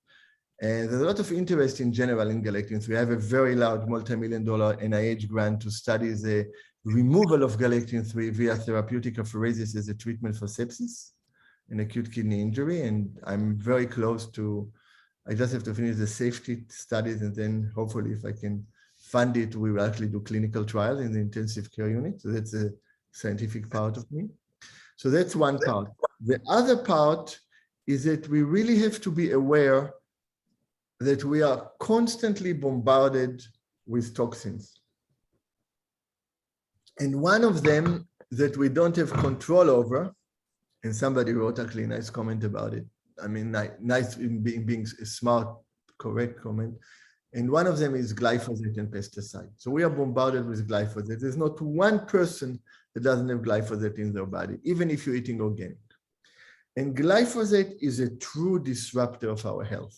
And there's a lot of interest in general in galectin-3. We have a very large multi-million-dollar NIH grant to study the removal of galectin-3 via therapeutic apheresis as a treatment for sepsis and acute kidney injury. And I'm very close to, I just have to finish the safety studies, and then hopefully if I can fund it, we will actually do clinical trials in the intensive care unit. So that's a scientific part of me. So that's one part. The other part is that we really have to be aware that we are constantly bombarded with toxins. And one of them that we don't have control over, and somebody wrote actually a nice comment about it. I mean, nice in being a smart, correct comment. And one of them is glyphosate and pesticide. So we are bombarded with glyphosate. There's not one person that doesn't have glyphosate in their body, even if you're eating organic. And glyphosate is a true disruptor of our health.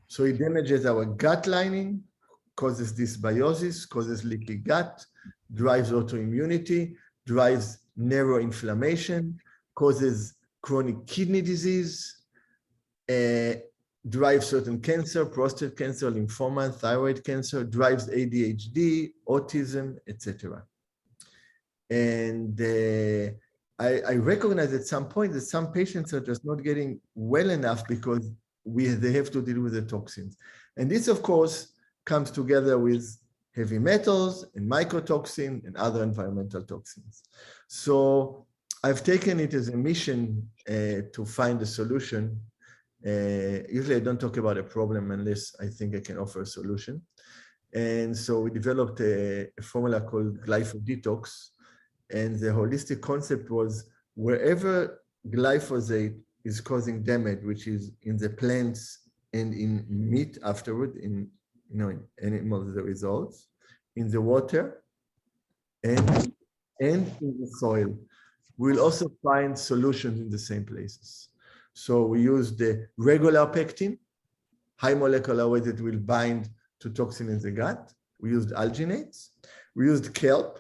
So it damages our gut lining, causes dysbiosis, causes leaky gut, drives autoimmunity, drives neuroinflammation, causes chronic kidney disease, drives certain cancer, prostate cancer, lymphoma, thyroid cancer, drives ADHD, autism, etc. And I recognize at some point that some patients are just not getting well enough because they have to deal with the toxins. And this, of course, comes together with heavy metals and mycotoxin and other environmental toxins. So I've taken it as a mission to find a solution. Usually I don't talk about a problem unless I think I can offer a solution. And so we developed a formula called glyphosate. And the holistic concept was wherever glyphosate is causing damage, which is in the plants and in meat afterward, in animals, the results, in the water and in the soil. We'll also find solutions in the same places. So we use the regular pectin, high molecular weight that will bind to toxin in the gut. We used alginates. We used kelp,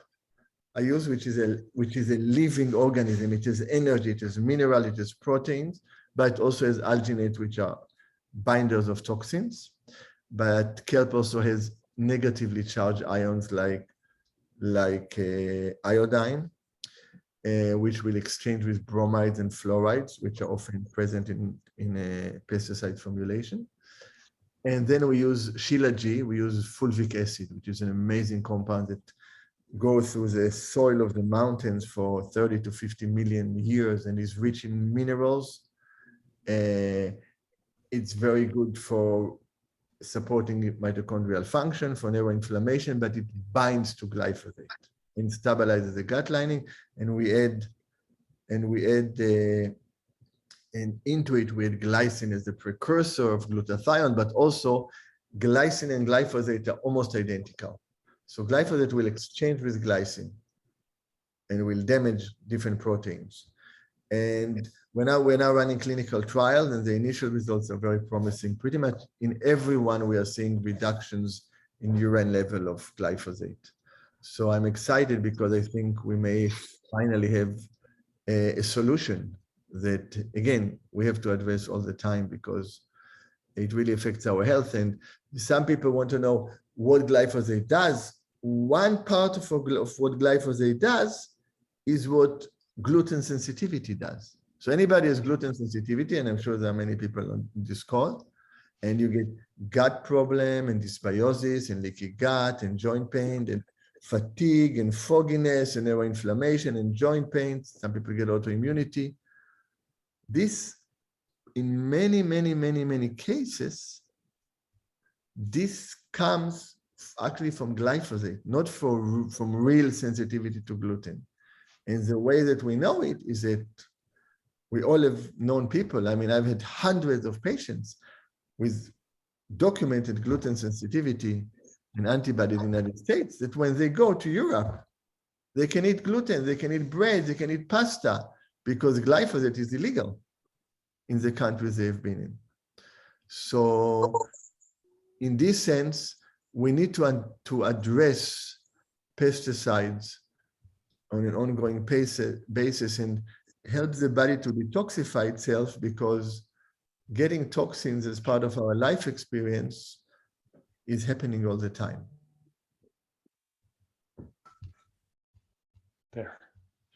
which is a living organism. It has energy, it has mineral, it has proteins, but also has alginates, which are binders of toxins. But kelp also has negatively charged ions like iodine, which will exchange with bromides and fluorides, which are often present in a pesticide formulation. And then we use shilajit, we use fulvic acid, which is an amazing compound that goes through the soil of the mountains for 30 to 50 million years and is rich in minerals. It's very good for supporting mitochondrial function, for neuroinflammation, but it binds to glyphosate and stabilizes the gut lining. And into it we add glycine as the precursor of glutathione, but also glycine and glyphosate are almost identical. So glyphosate will exchange with glycine and will damage different proteins. And we're now running clinical trials, and the initial results are very promising. Pretty much in everyone, we are seeing reductions in urine level of glyphosate. So I'm excited because I think we may finally have a solution that, again, we have to address all the time because it really affects our health. And some people want to know what glyphosate does. One part of what glyphosate does is what gluten sensitivity does. So anybody has gluten sensitivity, and I'm sure there are many people on this call, and you get gut problem and dysbiosis and leaky gut and joint pain and fatigue and fogginess and neuroinflammation and joint pain. Some people get autoimmunity. This, in many cases, this comes actually from glyphosate, not from real sensitivity to gluten. And the way that we know it is that we all have known people. I mean, I've had hundreds of patients with documented gluten sensitivity and antibodies in the United States that when they go to Europe, they can eat gluten, they can eat bread, they can eat pasta because glyphosate is illegal in the countries they've been in. So in this sense, we need to address pesticides on an ongoing basis. And helps the body to detoxify itself, because getting toxins as part of our life experience is happening all the time. There.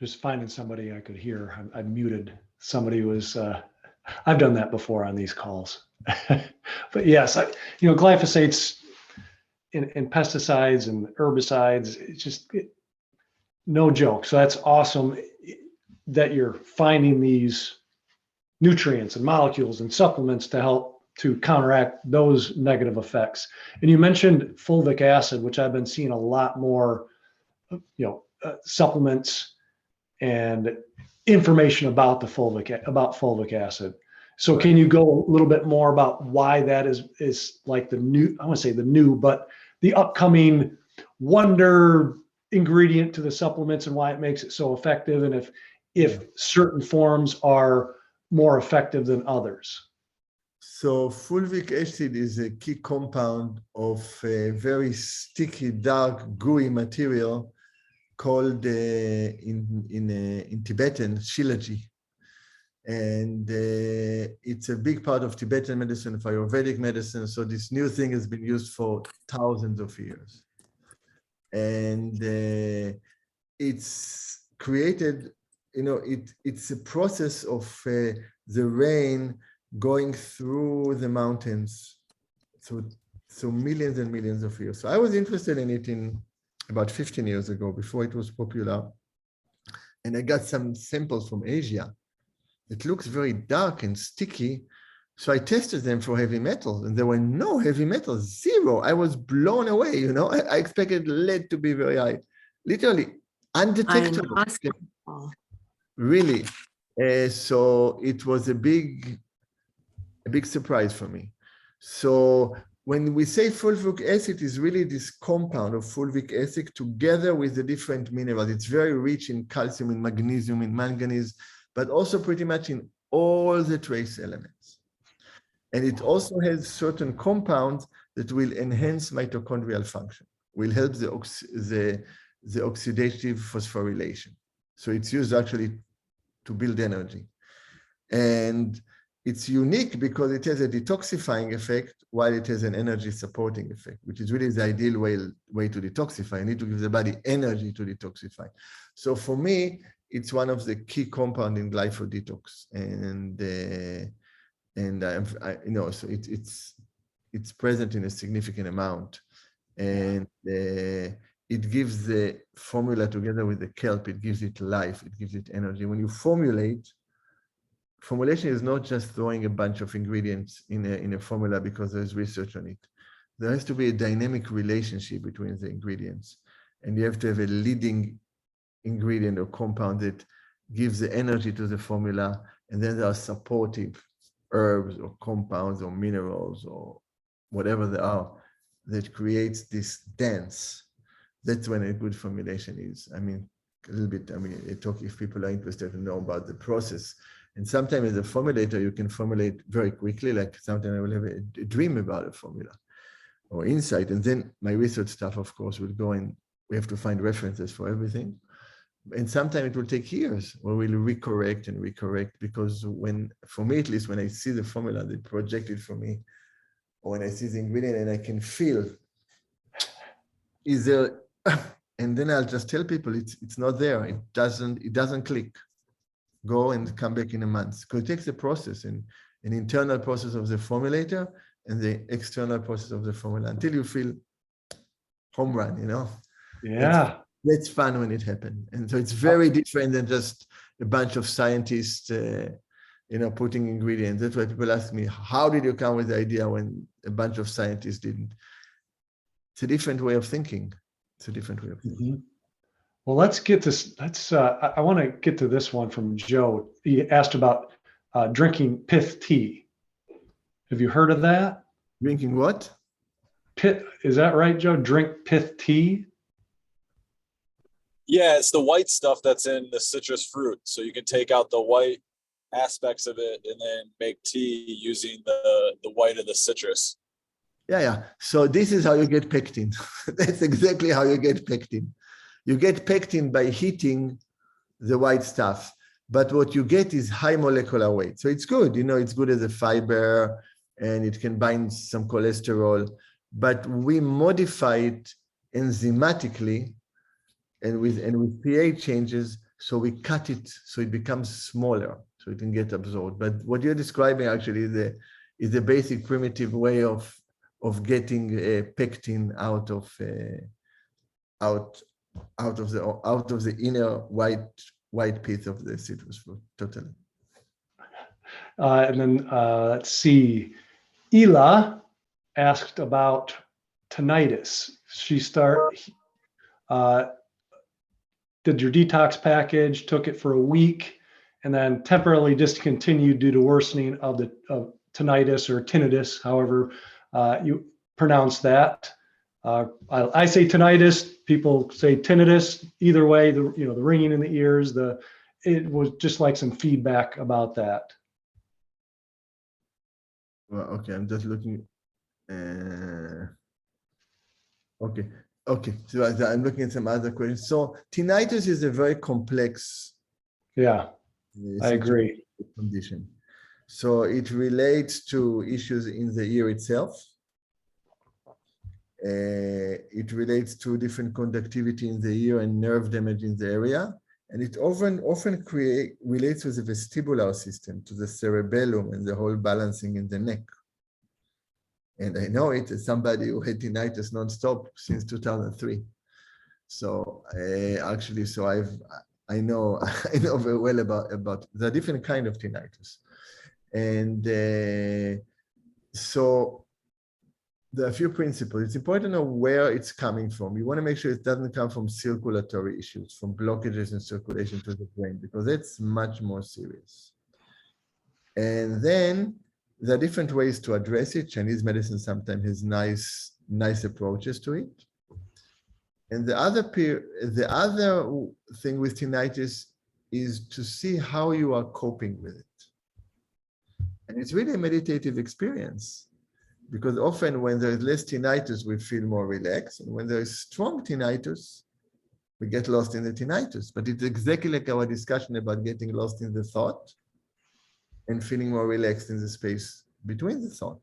Just finding somebody I could hear. I muted somebody who was, I've done that before on these calls. But yes, glyphosates and pesticides and herbicides, it's just no joke. So that's awesome that you're finding these nutrients and molecules and supplements to help to counteract those negative effects. And you mentioned fulvic acid, which I've been seeing a lot more, supplements and information about fulvic acid. So can you go a little bit more about why that is like the new, I want to say the new, but the upcoming wonder ingredient to the supplements, and why it makes it so effective, and if certain forms are more effective than others? So fulvic acid is a key compound of a very sticky, dark, gooey material called in Tibetan shilajit. And it's a big part of Tibetan medicine, of Ayurvedic medicine. So this new thing has been used for thousands of years. And it's created, it's a process of the rain going through the mountains through millions and millions of years. So I was interested in it in about 15 years ago, before it was popular. And I got some samples from Asia. It looks very dark and sticky. So I tested them for heavy metals, and there were no heavy metals, zero. I was blown away, I expected lead to be very high. Literally undetectable. Really. So it was a big surprise for me. So when we say fulvic acid, is really this compound of fulvic acid together with the different minerals. It's very rich in calcium, in magnesium, in manganese, but also pretty much in all the trace elements. And it also has certain compounds that will enhance mitochondrial function, will help the oxidative phosphorylation. So it's used actually to build energy. And it's unique because it has a detoxifying effect while it has an energy supporting effect, which is really the ideal way to detoxify. You need to give the body energy to detoxify. So for me, it's one of the key compounds in glypho detox. So it's present in a significant amount. And it gives the formula together with the kelp, it gives it life, it gives it energy. When you formulation is not just throwing a bunch of ingredients in a formula because there's research on it. There has to be a dynamic relationship between the ingredients. And you have to have a leading ingredient or compound that gives the energy to the formula. And then there are supportive herbs or compounds or minerals or whatever they are that creates this dance. That's when a good formulation is. I talk if people are interested to know about the process. And sometimes as a formulator, you can formulate very quickly. Like sometimes I will have a dream about a formula or insight. And then my research staff, of course, will go and we have to find references for everything. And sometimes it will take years where we'll recorrect and recorrect, because for me at least, when I see the formula that projected for me, or when I see the ingredient and I can feel, is there, and then I'll just tell people it's not there. It doesn't click. Go and come back in a month, because it takes a process, and an internal process of the formulator and the external process of the formula until you feel home run, Yeah. That's fun when it happened. And so it's very different than just a bunch of scientists, putting ingredients. That's why people ask me, how did you come with the idea when a bunch of scientists didn't? It's a different way of thinking. Mm-hmm. Well, let's get this. I want to get to this one from Joe. He asked about drinking pith tea. Have you heard of that? Drinking what? Pith. Is that right, Joe? Drink pith tea? Yeah, it's the white stuff that's in the citrus fruit. So you can take out the white aspects of it and then make tea using the white of the citrus. Yeah. So this is how you get pectin. That's exactly how you get pectin. You get pectin by heating the white stuff. but what you get is high molecular weight. So it's good, it's good as a fiber and it can bind some cholesterol, but we modify it enzymatically and with pH changes, so we cut it so it becomes smaller, so it can get absorbed. But what you're describing actually is the basic primitive way of getting pectin out of the inner white piece of the citrus fruit. Totally. And then let's see, Ela asked about tinnitus. She did your detox package, took it for a week, and then temporarily discontinued due to worsening of tinnitus or tinnitus, however you pronounce that. I say tinnitus, people say tinnitus. Either way, the ringing in the ears, it was just like some feedback about that. Well, okay, I'm just looking. Okay. So I'm looking at some other questions. So tinnitus is a very complex. Yeah, I agree. Condition. So it relates to issues in the ear itself. It relates to different conductivity in the ear and nerve damage in the area. And it often relates with the vestibular system, to the cerebellum and the whole balancing in the neck. And I know it as somebody who had tinnitus nonstop since 2003. So I know very well about the different kind of tinnitus. And so there are a few principles. It's important to know where it's coming from. You want to make sure it doesn't come from circulatory issues, from blockages in circulation to the brain, because that's much more serious. And then there are different ways to address it. Chinese medicine sometimes has nice approaches to it. And the other thing with tinnitus is to see how you are coping with it. And it's really a meditative experience, because often when there is less tinnitus, we feel more relaxed. And when there is strong tinnitus, we get lost in the tinnitus. But it's exactly like our discussion about getting lost in the thought and feeling more relaxed in the space between the thought,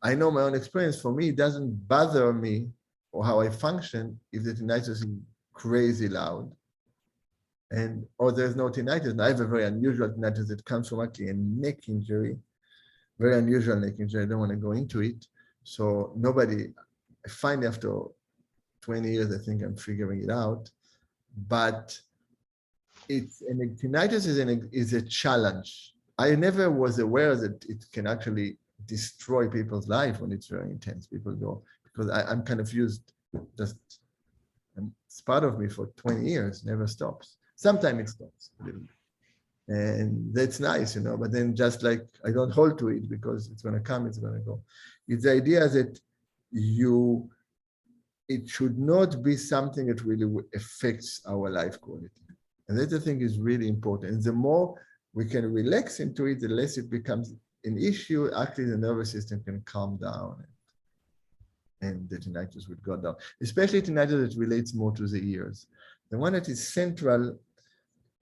I know my own experience. For me, it doesn't bother me or how I function if the tinnitus is crazy loud or there's no tinnitus. And I have a very unusual tinnitus that comes from actually a neck injury, very unusual neck injury. I don't want to go into it. So I find after 20 years, I think I'm figuring it out, but tinnitus is a challenge. I never was aware that it can actually destroy people's life when it's very intense. People go, because I'm kind of used, it's part of me for 20 years, never stops. Sometimes it stops a little bit. And that's nice, but then just like I don't hold to it because it's going to come, it's going to go. It's the idea that it should not be something that really affects our life quality. And that I think is really important. And the more we can relax into it, the less it becomes an issue. Actually, the nervous system can calm down and the tinnitus would go down, especially tinnitus that relates more to the ears. The one that is central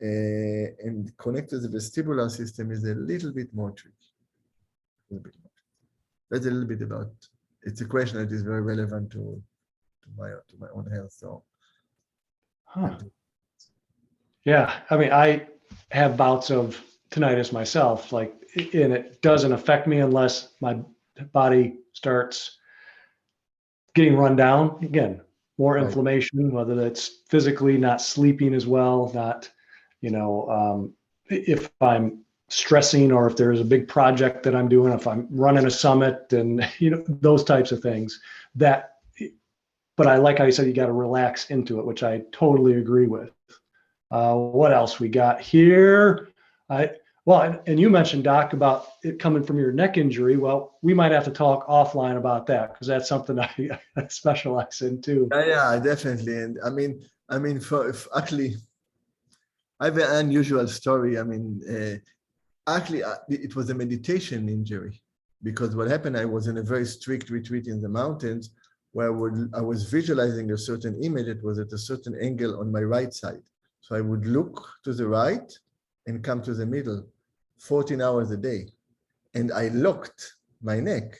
and connected to the vestibular system is a little bit more tricky. That's a little bit about, it's a question that is very relevant to my own health. So, yeah, I mean, I have bouts of tinnitus myself, and it doesn't affect me unless my body starts getting run down. Again, more inflammation, whether that's physically not sleeping as well, not, if I'm stressing or if there's a big project that I'm doing, if I'm running a summit and, those types of things but like I said, you got to relax into it, which I totally agree with. What else we got here? And you mentioned, Doc, about it coming from your neck injury. Well, we might have to talk offline about that because that's something I specialize in too. Yeah, definitely. And actually, I have an unusual story. Actually, it was a meditation injury, because what happened, I was in a very strict retreat in the mountains where I was visualizing a certain image. It was at a certain angle on my right side. So I would look to the right and come to the middle 14 hours a day. And I locked my neck,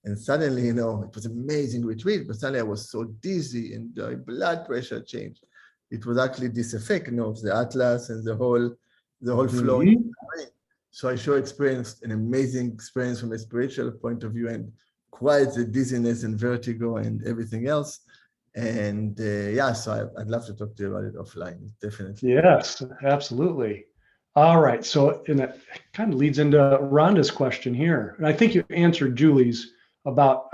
and suddenly, it was amazing retreat, but suddenly I was so dizzy and the blood pressure changed. It was actually this effect, of the Atlas and the whole flow. So I sure experienced an amazing experience from a spiritual point of view, and quite the dizziness and vertigo and everything else. And so I'd love to talk to you about it offline, definitely. Yes, absolutely. All right. So, and that kind of leads into Rhonda's question here. And I think you answered Julie's about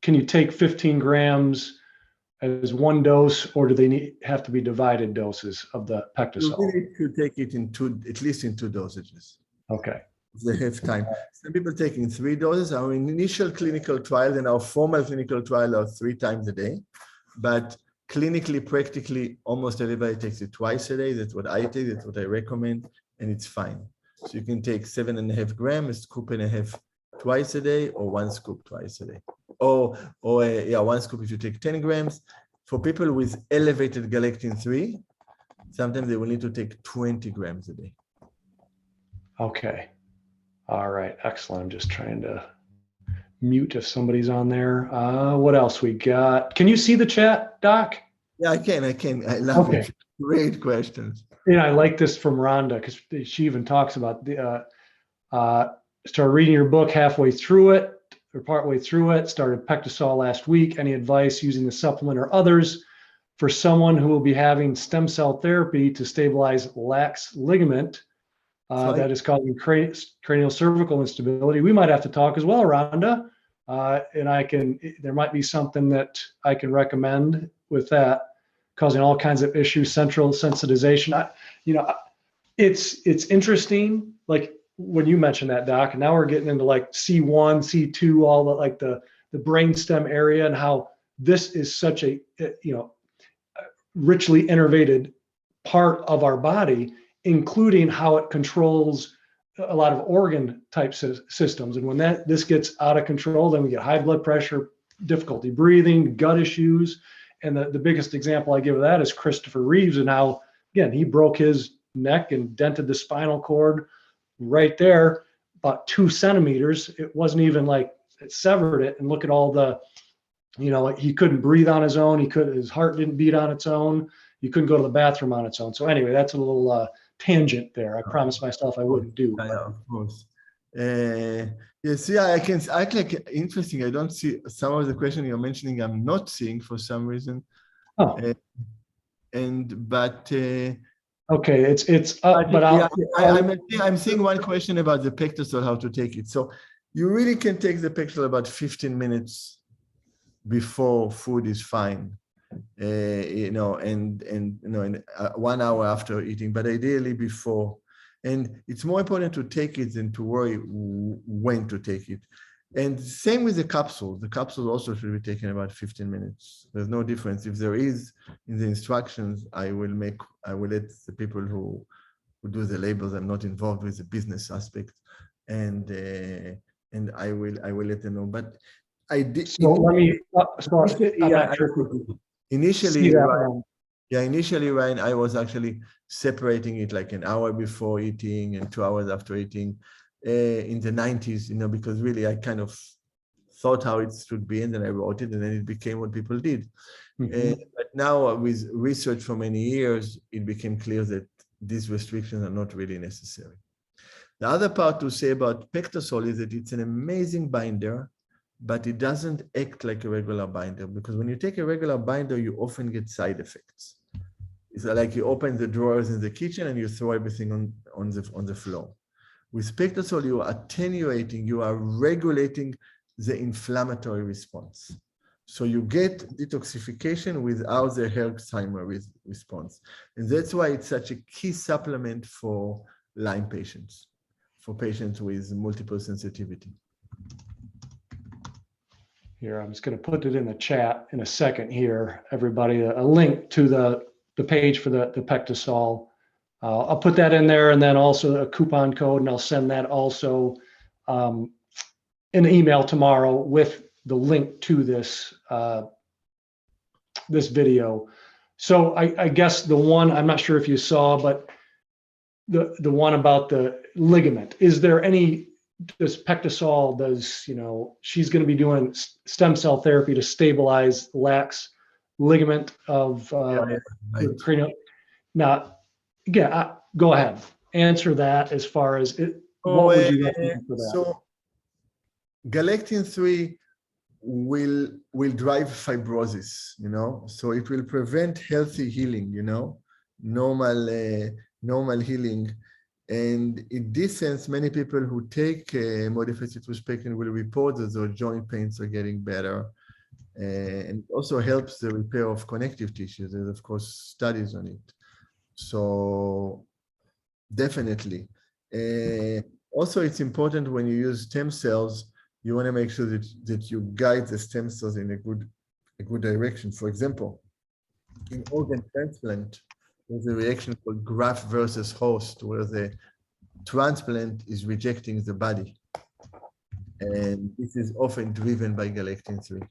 can you take 15 grams as one dose, or do they have to be divided doses of the PectaSol? You really could take it at least in 2 dosages. Okay. They have time. Some people taking 3 doses. Our initial clinical trial and our formal clinical trial are 3 times a day, but clinically, practically, almost everybody takes it twice a day. That's what I take. That's what I recommend, and it's fine. So you can take 7.5 grams, a scoop and a half twice a day, or 1 scoop twice a day. Or 1 scoop if you take 10 grams. For people with elevated galectin-3, sometimes they will need to take 20 grams a day. Okay. All right. Excellent. I'm just trying to mute if somebody's on there. What else we got? Can you see the chat, Doc? Yeah, I can. I love it. Great questions. Yeah, I like this from Rhonda because she even talks about started reading your book halfway through it or partway through it, started PectaSol last week. Any advice using the supplement or others for someone who will be having stem cell therapy to stabilize lax ligament that is causing cranial cervical instability? We might have to talk as well, Rhonda. And there might be something that I can recommend with that, causing all kinds of issues, central sensitization. It's interesting, like when you mentioned that, Doc, and now we're getting into like C1, C2, all the brainstem area, and how this is such a richly innervated part of our body, including how it controls a lot of organ type systems. And when this gets out of control, then we get high blood pressure, difficulty breathing, gut issues. And the biggest example I give of that is Christopher Reeves, and how, again, he broke his neck and dented the spinal cord right there, about 2 centimeters. It wasn't even like it severed it. And look at all the, he couldn't breathe on his own. His heart didn't beat on its own. He couldn't go to the bathroom on its own. So anyway, that's a little tangent there. I promised myself I wouldn't do. Of course. Yes, yeah, I can act like interesting. I don't see some of the questions you're mentioning. I'm not seeing for some reason. Oh. Okay, it's up, but I'm seeing one question about the PectaSol, how to take it. So you really can take the PectaSol about 15 minutes before food is fine, and 1 hour after eating, but ideally before. And it's more important to take it than to worry when to take it. And same with the capsules. The capsules also should be taken about 15 minutes. There's no difference. If there is in the instructions, I will let the people who do the labels. I'm not involved with the business aspect, and I will let them know. But I did. So let me. Initially, Ryan, I was actually separating it like an hour before eating and 2 hours after eating. In the 90s, because really I kind of thought how it should be, and then I wrote it, and then it became what people did. Mm-hmm. But now with research for many years, it became clear that these restrictions are not really necessary. The other part to say about PectaSol is that it's an amazing binder, but it doesn't act like a regular binder, because when you take a regular binder, you often get side effects. It's like you open the drawers in the kitchen and you throw everything on the floor. With PectaSol, you are attenuating, you are regulating the inflammatory response. So you get detoxification without the Herxheimer response. And that's why it's such a key supplement for Lyme patients, for patients with multiple sensitivity. Here, I'm just going to put it in the chat in a second here, everybody, a link to the page for the PectaSol. I'll put that in there, and then also a coupon code, and I'll send that also in an email tomorrow with the link to this this video. So I guess the one, I'm not sure if you saw, but the one about the ligament, is there any, does PectaSol, she's going to be doing stem cell therapy to stabilize lax ligament of Yeah, the right. cranial. Now, again, go ahead, answer that as far as it, what would you recommend for that? So galectin-3 will drive fibrosis, so it will prevent healthy healing, normal healing. And in this sense, many people who take modified citrus pectin will report that their joint pains are getting better. And it also helps the repair of connective tissues. There's, of course, studies on it. So definitely. Also, it's important when you use stem cells, you want to make sure that you guide the stem cells in a good direction. For example, in organ transplant, there's a reaction called graft versus host, where the transplant is rejecting the body. And this is often driven by galectin-3.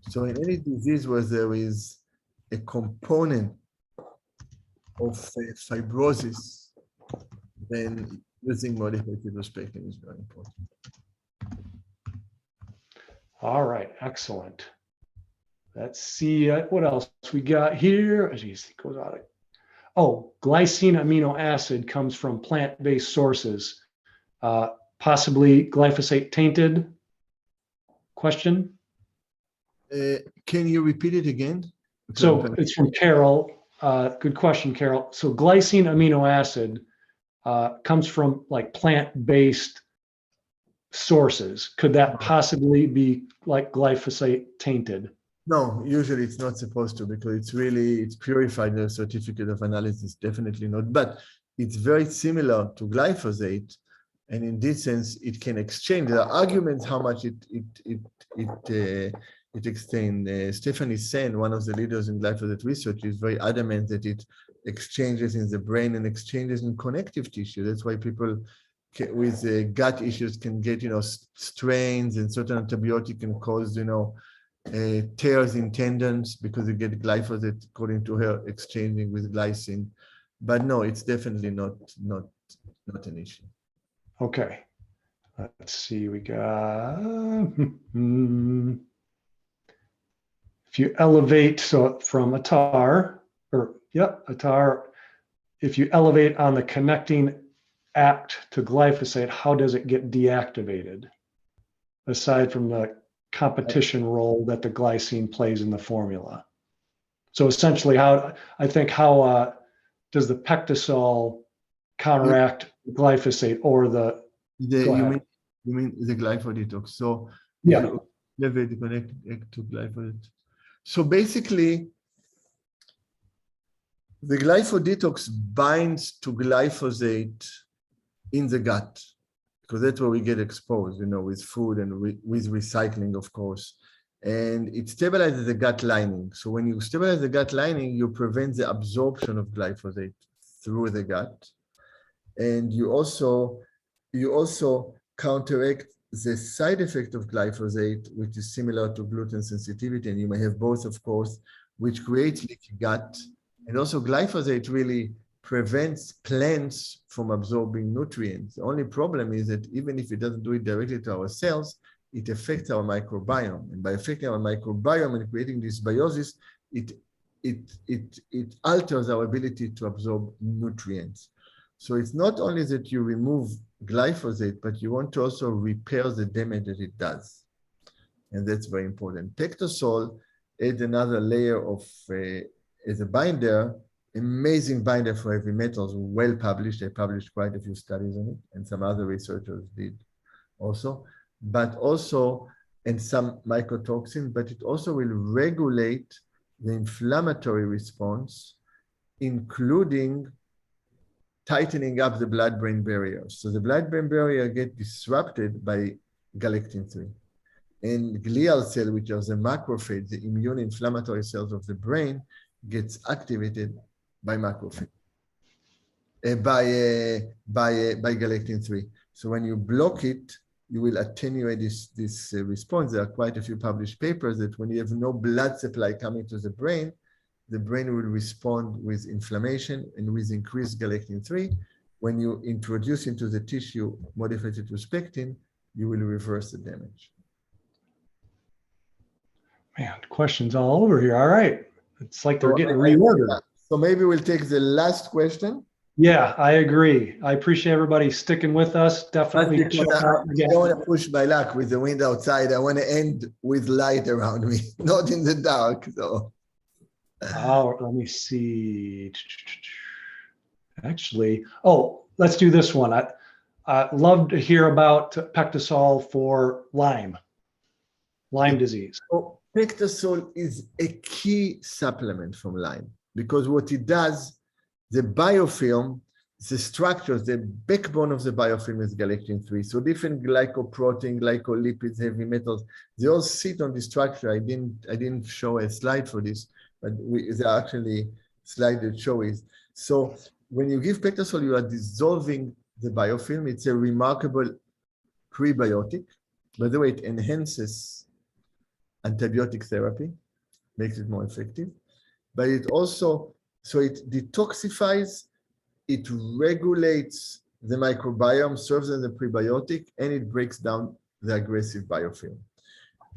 So in any disease where there is a component of fibrosis, then using modified citrus pectin is very important. All right, excellent. Let's see what else we got here. Geez, it goes out. Oh, glycine amino acid comes from plant-based sources, possibly glyphosate tainted. Question? Can you repeat it again? So it's from Carol. Good question, Carol. So glycine amino acid comes from like plant-based sources. Could that possibly be like glyphosate tainted? No, usually it's not supposed to, because it's purified in a certificate of analysis, definitely not. But it's very similar to glyphosate, and in this sense, it can exchange. There are arguments how much it extends. Stephanie Sen, one of the leaders in glyphosate research, is very adamant that it exchanges in the brain and exchanges in connective tissue. That's why people with gut issues can get, strains, and certain antibiotic can cause, tears in tendons because you get glyphosate, according to her, exchanging with glycine. But no, it's definitely not an issue. Okay. Let's see, we got, if you elevate, so from Atar, Atar, if you elevate on the connecting act to glyphosate, how does it get deactivated? Aside from the competition role that the glycine plays in the formula. So essentially, how does the PectaSol counteract glyphosate or the? You mean the glyphosate? So yeah, you elevate the connected act to glyphosate. So basically, the glyphosate binds to glyphosate in the gut, because that's where we get exposed, with food and with recycling, of course. And it stabilizes the gut lining. So when you stabilize the gut lining, you prevent the absorption of glyphosate through the gut. And you also counteract the side effect of glyphosate, which is similar to gluten sensitivity. And you may have both, of course, which creates leaky gut. And also glyphosate really prevents plants from absorbing nutrients. The only problem is that even if it doesn't do it directly to our cells, it affects our microbiome. And by affecting our microbiome and creating this biosis, it alters our ability to absorb nutrients. So it's not only that you remove glyphosate, but you want to also repair the damage that it does. And that's very important. PectaSol adds another layer of, as a binder, amazing binder for heavy metals, well published. They published quite a few studies on it, and some other researchers did also. But also, and some mycotoxin, but it also will regulate the inflammatory response, including tightening up the blood-brain barrier. So the blood-brain barrier gets disrupted by galectin-3. And glial cells, which are the macrophage, the immune inflammatory cells of the brain, gets activated by macrophage, by galectin-3. So when you block it, you will attenuate this response. There are quite a few published papers that when you have no blood supply coming to the brain will respond with inflammation and with increased galectin-3. when you introduce into the tissue modified citrus pectin, you will reverse the damage. Man, questions all over here. All right. It's like they're So getting I- reordered. So maybe we'll take the last question. Yeah, I agree. I appreciate everybody sticking with us. Definitely That's check because out I again. don't want to push my luck with the wind outside. I want to end with light around me, not in the dark. So Oh, let me see. Actually, oh, let's do this one. I love to hear about PectaSol for Lyme disease. So PectaSol is a key supplement from Lyme because what it does, the biofilm, the structures, the backbone of the biofilm is galectin-3. So different glycoprotein, glycolipids, heavy metals, they all sit on the structure. I didn't show a slide for this, but there are actually slides that show it. So when you give PectaSol, you are dissolving the biofilm. It's a remarkable prebiotic. By the way, it enhances antibiotic therapy, makes it more effective, but it also, so it detoxifies, it regulates the microbiome, serves as a prebiotic, and it breaks down the aggressive biofilm.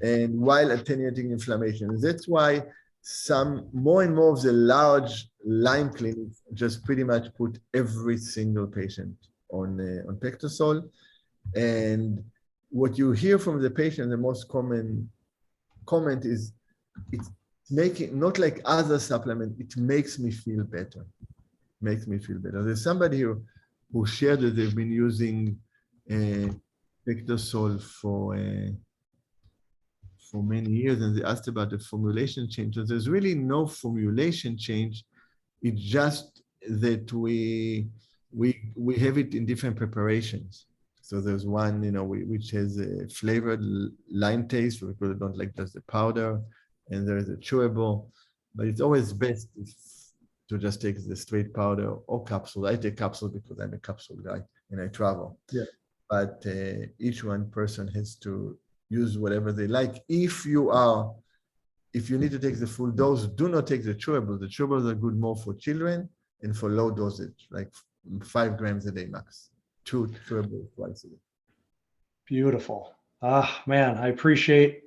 And while attenuating inflammation, that's why some more and more of the large Lyme clinics just pretty much put every single patient on PectaSol. And what you hear from the patient, the most common comment is, it's making, not like other supplement, it makes me feel better. Makes me feel better. There's somebody who shared that they've been using PectaSol for many years, and they asked about the formulation change. So there's really no formulation change. It's just that we have it in different preparations. So there's one, which has a flavored lime taste for people who don't like just the powder, and there's a chewable. But it's always best to just take the straight powder or capsule. I take capsule because I'm a capsule guy and I travel. Yeah. But each one person has to use whatever they like. If you need to take the full dose, do not take the chewables. The chewables are good more for children and for low dosage, like 5 grams a day max. 2 chewables twice a day. Beautiful. Man, I appreciate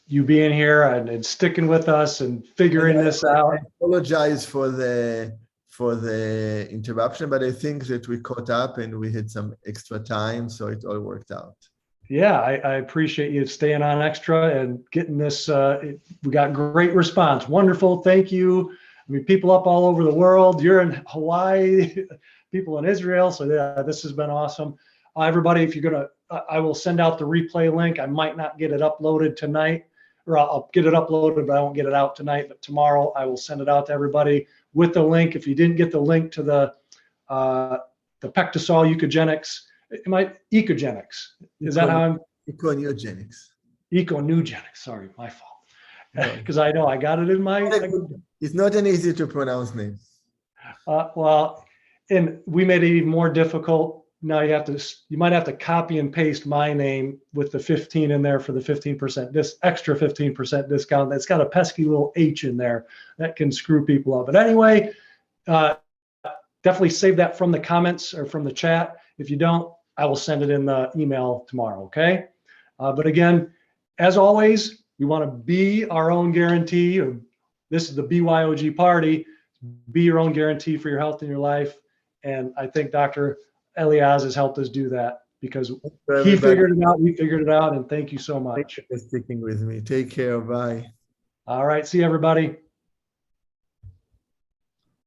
you being here and sticking with us and figuring this out. I apologize for the interruption, but I think that we caught up and we had some extra time, so it all worked out. Yeah, I appreciate you staying on extra and getting this. We got great response. Wonderful. Thank you. I mean, people up all over the world. You're in Hawaii, people in Israel. So yeah, this has been awesome. Everybody, if you're going to, I will send out the replay link. I might not get it uploaded tonight, or I'll get it uploaded, but I won't get it out tonight. But tomorrow I will send it out to everybody with the link. If you didn't get the link to the PectaSol Ecogenics, Ecogenics. Is that how I'm? Econugenics. Econugenics. Sorry, my fault. Because I know I got it in my. It's not an easy to pronounce name. Well, and we made it even more difficult. Now you might have to copy and paste my name with the 15 in there for the 15%, this extra 15% discount. That's got a pesky little H in there that can screw people up. But anyway, definitely save that from the comments or from the chat. If you don't, I will send it in the email tomorrow. Okay. But again, as always, we want to be our own guarantee. This is the BYOG party. Be your own guarantee for your health and your life. And I think Dr. Eliaz has helped us do that because he figured it out, we figured it out, and thank you so much. Thank you for sticking with me. Take care. Bye. All right. See you, everybody.